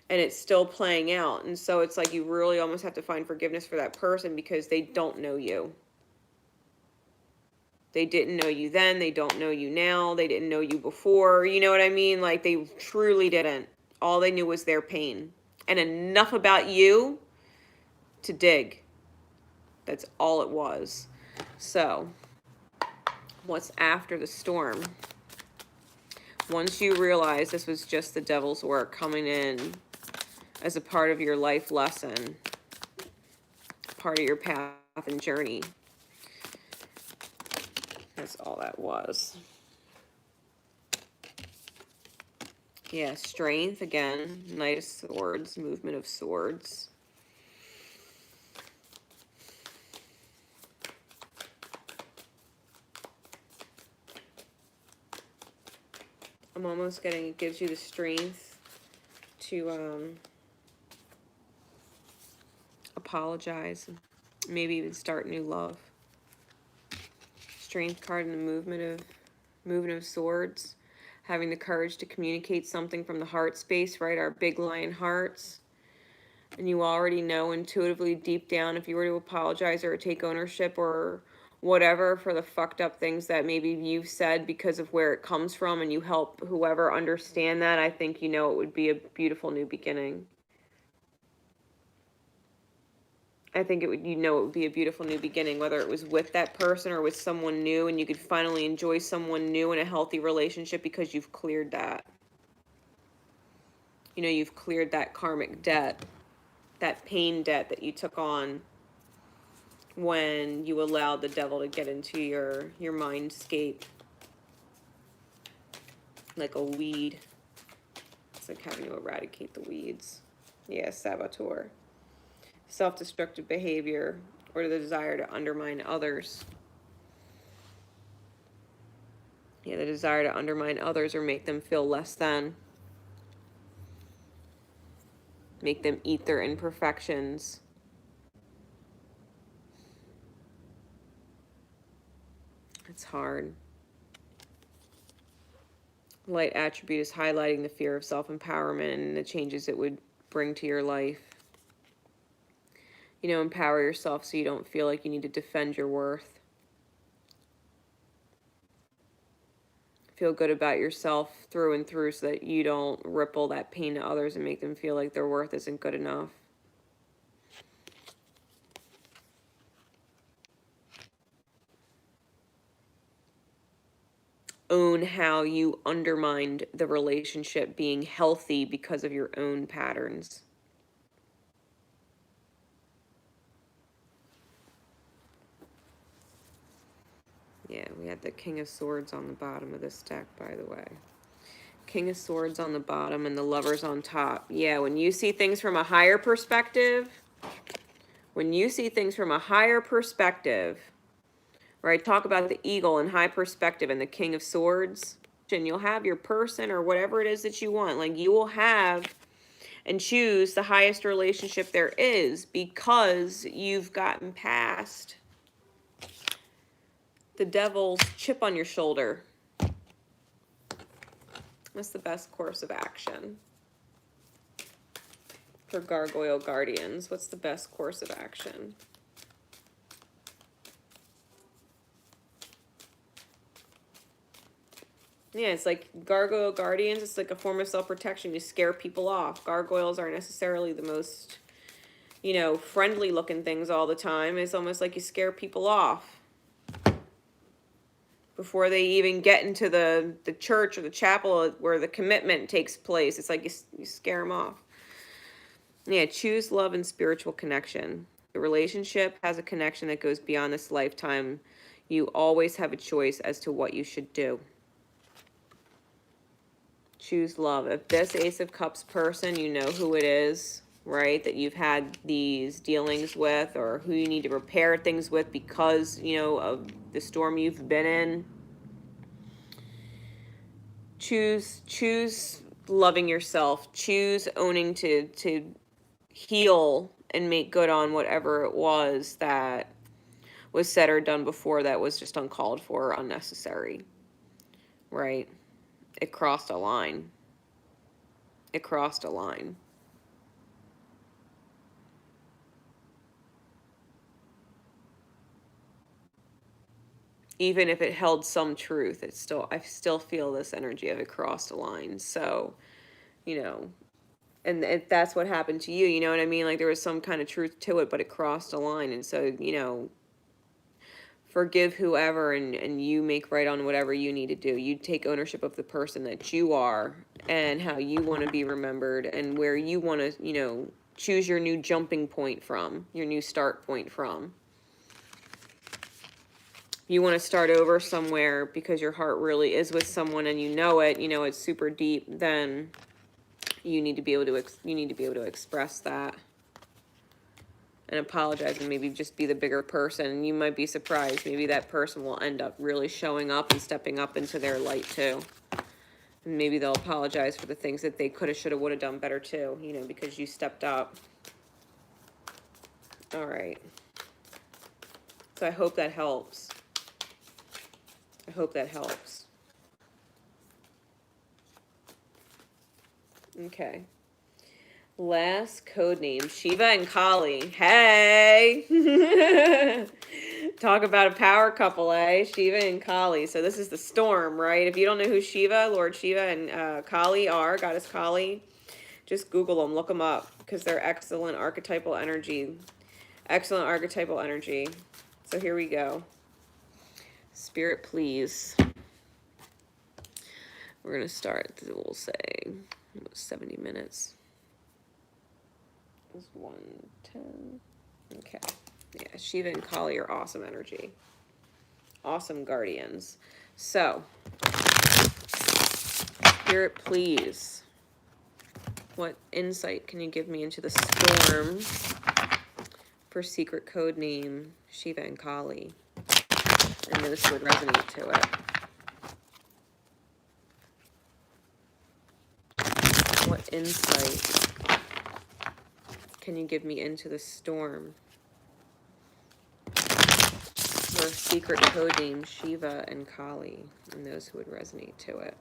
And it's still playing out. And so it's like you really almost have to find forgiveness for that person, because they don't know you. They didn't know you then. They don't know you now. They didn't know you before. You know what I mean? Like, they truly didn't. All they knew was their pain. And enough about you to dig. That's all it was. So, what's after the storm? Once you realize this was just the devil's work coming in as a part of your life lesson, part of your path and journey. That's all that was. Yeah, strength again. Knight of Swords, movement of swords. I'm almost getting, it gives you the strength to apologize, maybe even start new love. Strength card in the movement of swords, having the courage to communicate something from the heart space, right? Our big lion hearts. And you already know intuitively deep down, if you were to apologize or take ownership or whatever for the fucked up things that maybe you've said because of where it comes from, and you help whoever understand that, I think you know it would be a beautiful new beginning. I think it would, you know, it would be a beautiful new beginning, whether it was with that person or with someone new, and you could finally enjoy someone new in a healthy relationship because you've cleared that. You know, you've cleared that karmic debt, that pain debt that you took on when you allowed the devil to get into your mindscape like a weed. It's like having to eradicate the weeds. Yeah, saboteur. Self-destructive behavior, or the desire to undermine others. Yeah, the desire to undermine others or make them feel less than. Make them eat their imperfections. It's hard. Light attribute is highlighting the fear of self-empowerment and the changes it would bring to your life. You know, empower yourself so you don't feel like you need to defend your worth. Feel good about yourself through and through so that you don't ripple that pain to others and make them feel like their worth isn't good enough. Own how you undermined the relationship being healthy because of your own patterns. Yeah, we had the King of Swords on the bottom of this deck, by the way. King of Swords on the bottom and the Lovers on top. Yeah, when you see things from a higher perspective, right, talk about the eagle and high perspective and the King of Swords, and you'll have your person or whatever it is that you want. Like, you will have and choose the highest relationship there is because you've gotten past the devil's chip on your shoulder. What's the best course of action for Gargoyle Guardians? What's the best course of action? Yeah, it's like Gargoyle Guardians. It's like a form of self-protection. You scare people off. Gargoyles aren't necessarily the most, you know, friendly looking things all the time. It's almost like you scare people off before they even get into the church or the chapel where the commitment takes place. It's like you scare them off. Yeah, choose love and spiritual connection. The relationship has a connection that goes beyond this lifetime. You always have a choice as to what you should do. Choose love. If this Ace of Cups person, you know who it is, right? That you've had these dealings with, or who you need to repair things with because, you know, of the storm you've been in. Choose loving yourself. Choose owning to heal and make good on whatever it was that was said or done before that was just uncalled for or unnecessary, right? It crossed a line. It crossed a line. Even if it held some truth, I still feel this energy of it crossed a line. So, you know, and if that's what happened to you, you know what I mean? Like, there was some kind of truth to it, but it crossed a line. And so, you know, forgive whoever and you make right on whatever you need to do. You take ownership of the person that you are and how you want to be remembered and where you want to, you know, choose your new jumping point from, your new start point from. You want to start over somewhere because your heart really is with someone and you know it's super deep, then you need to be able to express that and apologize and maybe just be the bigger person. And you might be surprised. Maybe that person will end up really showing up and stepping up into their light too. And maybe they'll apologize for the things that they could have, should have, would have done better too, you know, because you stepped up. All right. So I hope that helps. I hope that helps. Okay. Last code name, Shiva and Kali. Hey! Talk about a power couple, eh? Shiva and Kali. So this is the storm, right? If you don't know who Shiva, Lord Shiva, and Kali are, Goddess Kali, just Google them, look them up, because they're excellent archetypal energy. Excellent archetypal energy. So here we go. Spirit, please. We're going to start, we'll say, 70 minutes. It was 110. Okay. Yeah, Shiva and Kali are awesome energy. Awesome guardians. So, Spirit, please. What insight can you give me into the storm for secret code name Shiva and Kali? And this would resonate to it. What insight can you give me into the storm for secret code name Shiva and Kali and those who would resonate to it?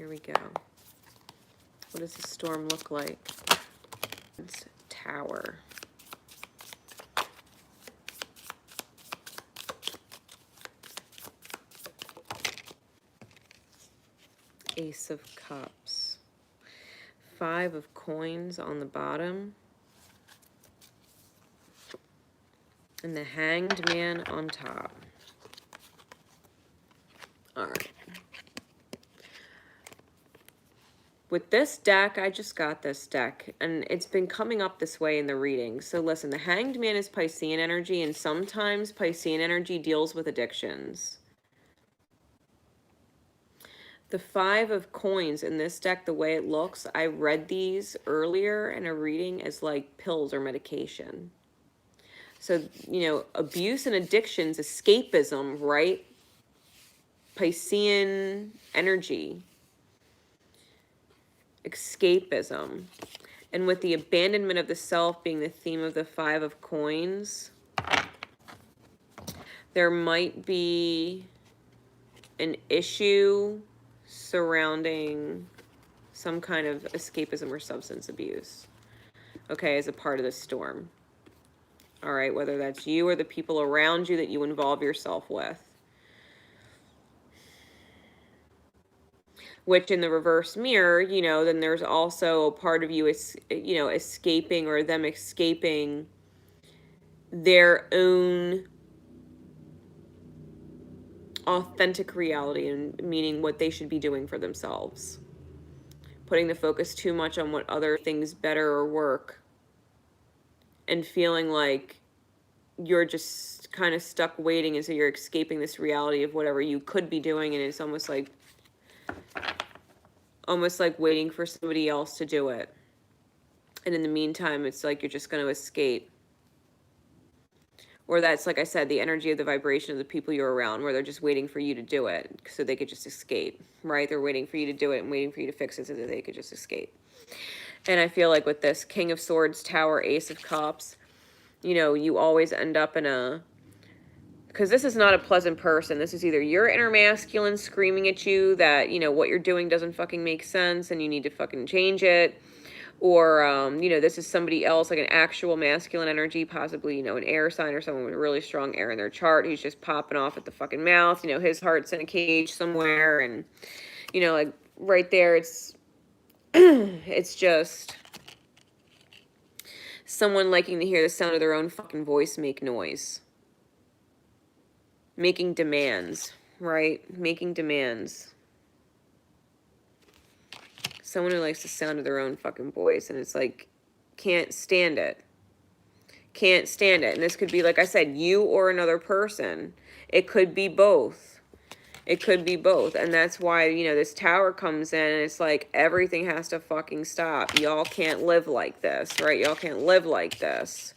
Here we go. What does the storm look like? It's Tower. Ace of Cups. 5 of Coins on the bottom. And the Hanged Man on top. All right. With this deck, I just got this deck, and it's been coming up this way in the reading. So listen, the Hanged Man is Piscean energy, and sometimes Piscean energy deals with addictions. The 5 of Coins in this deck, the way it looks, I read these earlier in a reading as like pills or medication. So, you know, abuse and addictions, escapism, right? Piscean energy. Escapism. And with the abandonment of the self being the theme of the 5 of Coins, there might be an issue surrounding some kind of escapism or substance abuse, okay, as a part of the storm. All right, whether that's you or the people around you that you involve yourself with. Which in the reverse mirror, you know, then there's also a part of you is, you know, escaping or them escaping their own authentic reality, and meaning what they should be doing for themselves. Putting the focus too much on what other things better or work, and feeling like you're just kind of stuck waiting, and so you're escaping this reality of whatever you could be doing, and it's almost like waiting for somebody else to do it. And in the meantime, it's like you're just going to escape. Or that's, like I said, the energy of the vibration of the people you're around, where they're just waiting for you to do it so they could just escape, right? They're waiting for you to do it and waiting for you to fix it so that they could just escape. And I feel like with this King of Swords, Tower, Ace of Cups, you know, you always end up in a... Because this is not a pleasant person. This is either your inner masculine screaming at you that, you know, what you're doing doesn't fucking make sense and you need to fucking change it. Or, you know, this is somebody else, like an actual masculine energy, possibly, you know, an air sign or someone with really strong air in their chart who's just popping off at the fucking mouth. You know, his heart's in a cage somewhere. And, you know, like right there, it's, it's just someone liking to hear the sound of their own fucking voice make noise. Making demands, right? Making demands. Someone who likes the sound of their own fucking voice, and it's like, can't stand it. Can't stand it. And this could be, like I said, you or another person. It could be both. It could be both. And that's why, you know, this Tower comes in, and it's like, everything has to fucking stop. Y'all can't live like this, right? Y'all can't live like this.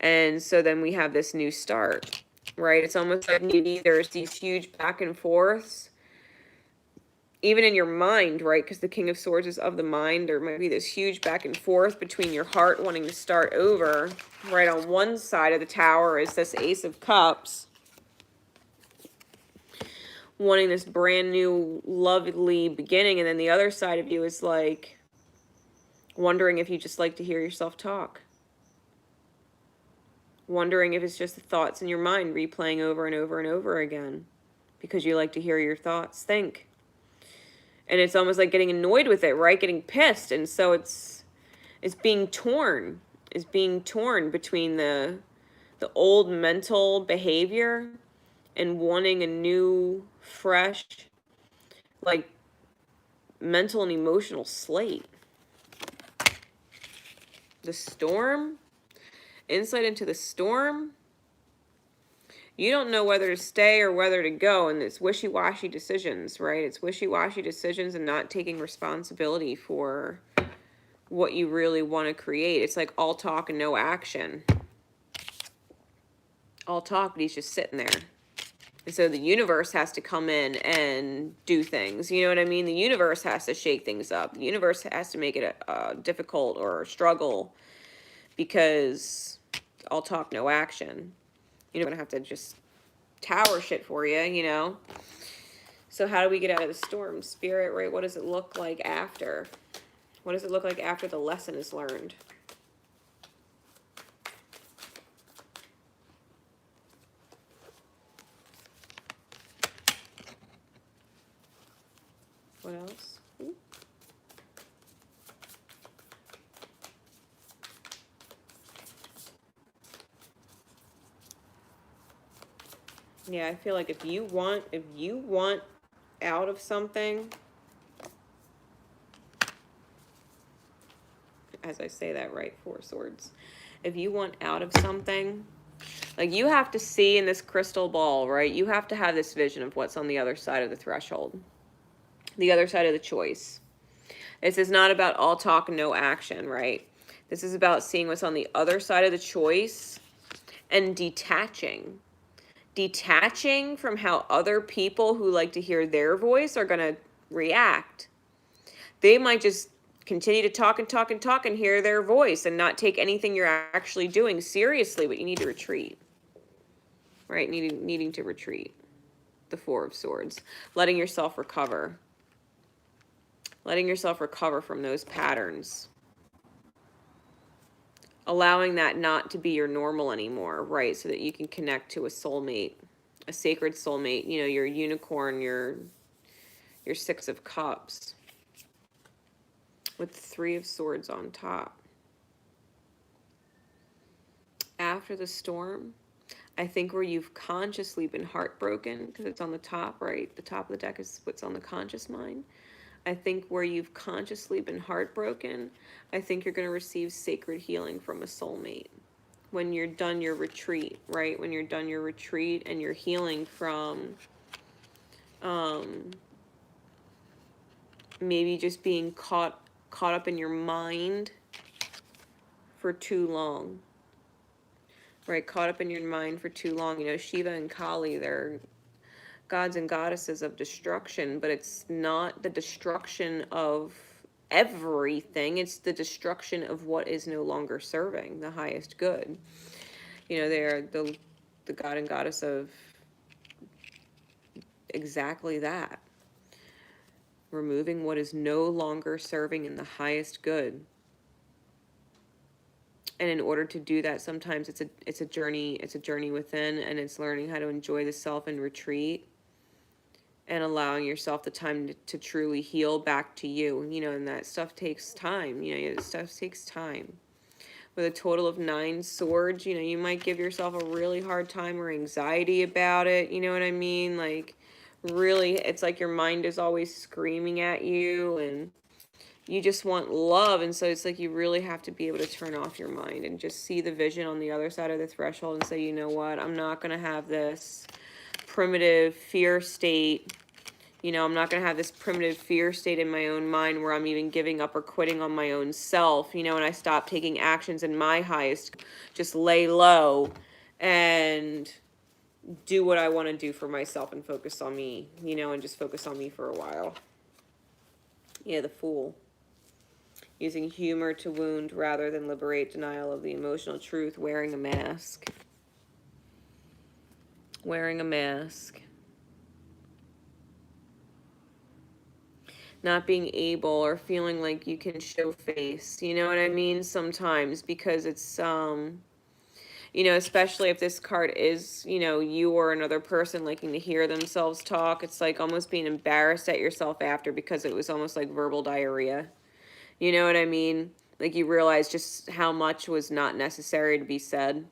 And so then we have this new start. Right? It's almost like maybe there's these huge back and forths, even in your mind, right? Because the King of Swords is of the mind. There might be this huge back and forth between your heart wanting to start over. Right on one side of the Tower is this Ace of Cups, wanting this brand new, lovely beginning. And then the other side of you is like wondering if you just like to hear yourself talk. Wondering if it's just the thoughts in your mind replaying over and over and over again because you like to hear your thoughts think. And it's almost like getting annoyed with it, right? Getting pissed. And so it's being torn. It's being torn between the old mental behavior and wanting a new, fresh, like, mental and emotional slate. The storm. Insight into the storm. You don't know whether to stay or whether to go, and it's wishy-washy decisions, right? It's wishy-washy decisions and not taking responsibility for what you really want to create. It's like all talk and no action. All talk, but he's just sitting there. And so the universe has to come in and do things. You know what I mean? The universe has to shake things up. The universe has to make it difficult or a struggle, because all talk, no action. You're going to have to just tower shit for you, you know? So how do we get out of the storm? Spirit, right? What does it look like after? What does it look like after the lesson is learned? What else? Ooh. Yeah, I feel like if you want out of something, as I say that right, 4 swords. If you want out of something, like you have to see in this crystal ball, right? You have to have this vision of what's on the other side of the threshold, the other side of the choice. This is not about all talk and no action, right? This is about seeing what's on the other side of the choice and detaching. Detaching from how other people who like to hear their voice are going to react. They might just continue to talk and talk and talk and hear their voice and not take anything you're actually doing seriously, but you need to retreat. Right? Needing to retreat. The 4 of Swords. Letting yourself recover. Letting yourself recover from those patterns. Allowing that not to be your normal anymore, right? So that you can connect to a soulmate, a sacred soulmate, you know, your unicorn, your 6 of Cups with 3 of Swords on top. After the storm, I think where you've consciously been heartbroken, because it's on the top, right? The top of the deck is what's on the conscious mind. I think where you've consciously been heartbroken, I think you're going to receive sacred healing from a soulmate. When you're done your retreat, right? When you're done your retreat and you're healing from maybe just being caught up in your mind for too long. Right? Caught up in your mind for too long. You know, Shiva and Kali, they're gods and goddesses of destruction, but it's not the destruction of everything. It's the destruction of what is no longer serving the highest good. You know, they're the god and goddess of exactly that. Removing what is no longer serving in the highest good. And in order to do that, sometimes it's a journey within, and it's learning how to enjoy the self and retreat and allowing yourself the time to truly heal back to you, you know, and that stuff takes time, you know, stuff takes time. With a total of 9 swords, you know, you might give yourself a really hard time or anxiety about it, you know what I mean? Like, really, it's like your mind is always screaming at you, and you just want love, and so it's like you really have to be able to turn off your mind and just see the vision on the other side of the threshold and say, you know what, I'm not going to have this primitive fear state. You know, I'm not going to have this primitive fear state in my own mind where I'm even giving up or quitting on my own self, you know, and I stop taking actions in my highest, just lay low and do what I want to do for myself and focus on me, you know, and just focus on me for a while. Yeah, the Fool. Using humor to wound rather than liberate, denial of the emotional truth, wearing a mask. Wearing a mask. Not being able or feeling like you can show face, you know what I mean? Sometimes, because it's, you know, especially if this card is, you know, you or another person liking to hear themselves talk, it's like almost being embarrassed at yourself after because it was almost like verbal diarrhea. You know what I mean? Like you realize just how much was not necessary to be said,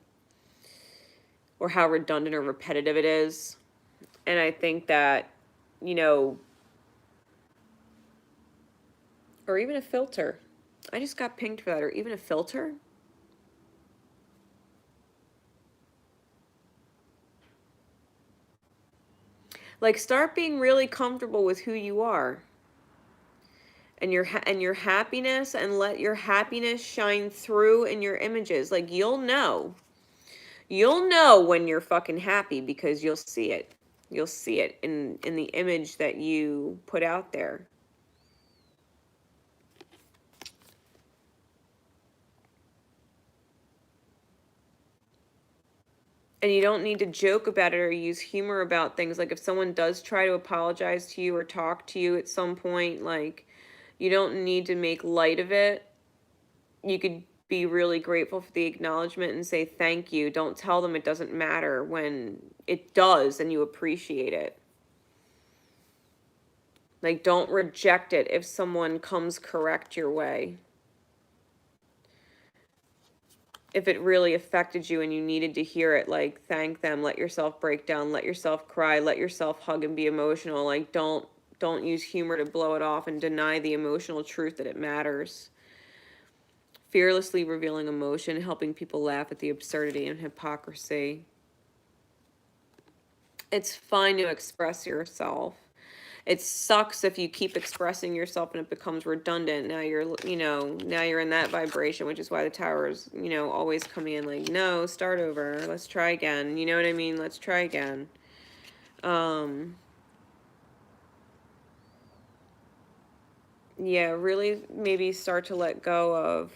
or how redundant or repetitive it is. And I think that, you know, or even a filter. I just got pinged for that. Or even a filter. Like, start being really comfortable with who you are. And your happiness, and let your happiness shine through in your images. Like, you'll know. You'll know when you're fucking happy because you'll see it. You'll see it in the image that you put out there. And you don't need to joke about it or use humor about things. Like if someone does try to apologize to you or talk to you at some point, like you don't need to make light of it. You could be really grateful for the acknowledgement and say thank you. Don't tell them it doesn't matter when it does and you appreciate it. Like, don't reject it if someone comes correct your way. If it really affected you and you needed to hear it, like, thank them, let yourself break down, let yourself cry, let yourself hug and be emotional. Like, don't use humor to blow it off and deny the emotional truth that it matters. Fearlessly revealing emotion, helping people laugh at the absurdity and hypocrisy. It's fine to express yourself. It sucks if you keep expressing yourself and it becomes redundant. Now you're in that vibration, which is why the tower is, always coming in like, no, start over. Let's try again. You know what I mean? Let's try again. Yeah, really maybe start to let go of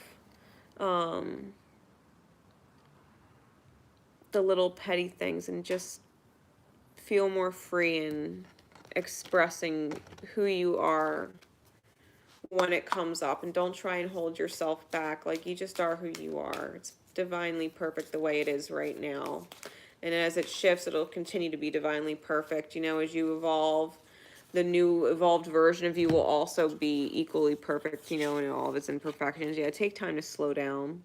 the little petty things and just feel more free in expressing who you are when it comes up, and don't try and hold yourself back. Like, you just are who you are. It's divinely perfect the way it is right now, and as it shifts, it'll continue to be divinely perfect. As you evolve, the new evolved version of you will also be equally perfect, in all of its imperfections. Yeah, take time to slow down.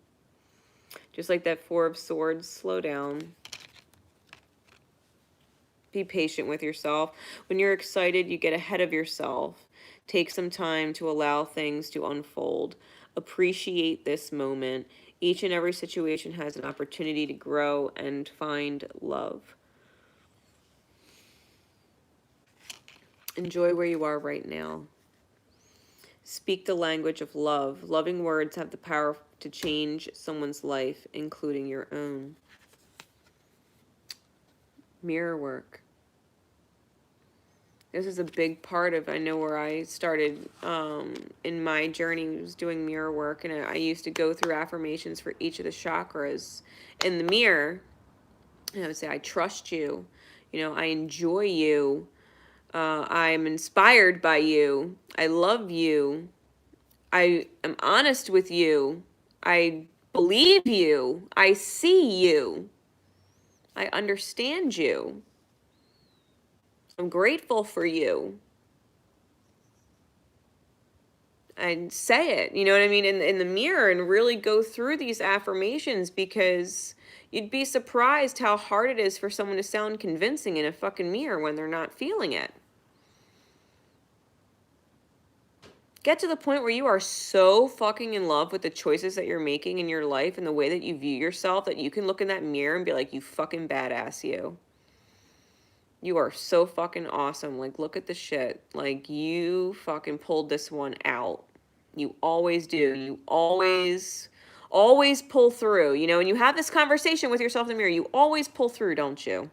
Just like that Four of Swords, slow down. Be patient with yourself. When you're excited, you get ahead of yourself. Take some time to allow things to unfold. Appreciate this moment. Each and every situation has an opportunity to grow and find love. Enjoy where you are right now. Speak the language of love. Loving words have the power to change someone's life, including your own. Mirror work. This is a big part of, I know where I started in my journey was doing mirror work, and I used to go through affirmations for each of the chakras in the mirror, and I would say, I trust you, I enjoy you, I'm inspired by you, I love you, I am honest with you, I believe you, I see you, I understand you, I'm grateful for you. And say it, you know what I mean, in the mirror, and really go through these affirmations, because you'd be surprised how hard it is for someone to sound convincing in a fucking mirror when they're not feeling it. Get to the point where you are so fucking in love with the choices that you're making in your life and the way that you view yourself that you can look in that mirror and be like, you fucking badass, you. You are so fucking awesome. Like, look at the shit. Like, you fucking pulled this one out. You always do. You always pull through. And you have this conversation with yourself in the mirror. You always pull through, don't you?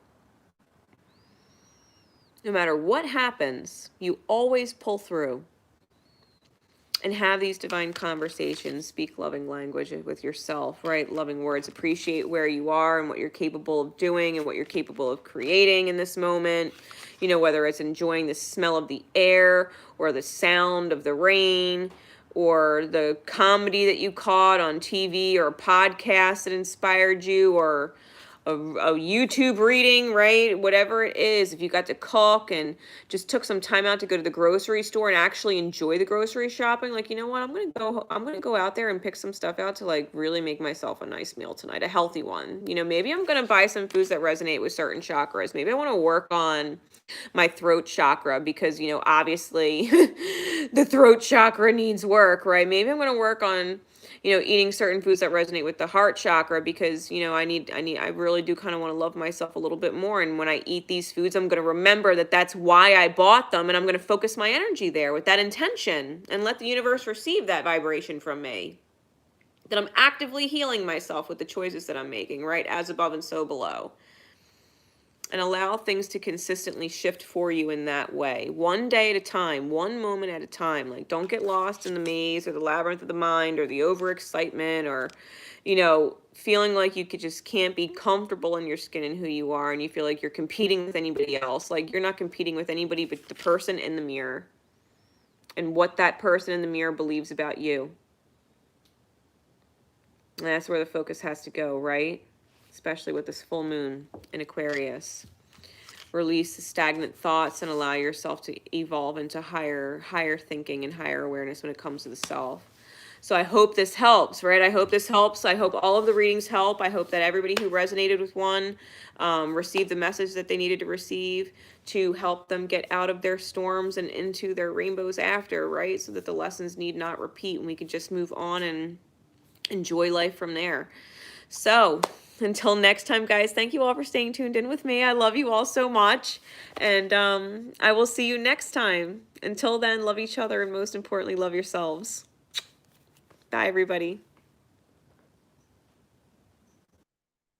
No matter what happens, you always pull through. And have these divine conversations. Speak loving language with yourself, right? Loving words. Appreciate where you are and what you're capable of doing and what you're capable of creating in this moment. Whether it's enjoying the smell of the air or the sound of the rain or the comedy that you caught on TV or a podcast that inspired you, or a YouTube reading, right? Whatever it is, if you got to cook and just took some time out to go to the grocery store and actually enjoy the grocery shopping, like, you know what, I'm gonna go out there and pick some stuff out to like really make myself a nice meal tonight, a healthy one. Maybe I'm gonna buy some foods that resonate with certain chakras. Maybe I want to work on my throat chakra because, obviously the throat chakra needs work, right? Maybe I'm going to work on, eating certain foods that resonate with the heart chakra because, I really do kind of want to love myself a little bit more. And when I eat these foods, I'm going to remember that that's why I bought them. And I'm going to focus my energy there with that intention and let the universe receive that vibration from me. That I'm actively healing myself with the choices that I'm making, right? As above and so below. And allow things to consistently shift for you in that way. One day at a time, one moment at a time. Like, don't get lost in the maze or the labyrinth of the mind or the overexcitement or, feeling like you just can't be comfortable in your skin and who you are, and you feel like you're competing with anybody else. Like, you're not competing with anybody but the person in the mirror and what that person in the mirror believes about you. And that's where the focus has to go, right? Especially with this full moon in Aquarius. Release the stagnant thoughts and allow yourself to evolve into higher thinking and higher awareness when it comes to the self. So I hope this helps, right? I hope this helps. I hope all of the readings help. I hope that everybody who resonated with one received the message that they needed to receive to help them get out of their storms and into their rainbows after, right? So that the lessons need not repeat and we can just move on and enjoy life from there. So until next time, guys, thank you all for staying tuned in with me. I love you all so much. And I will see you next time. Until then, love each other and most importantly, love yourselves. Bye, everybody.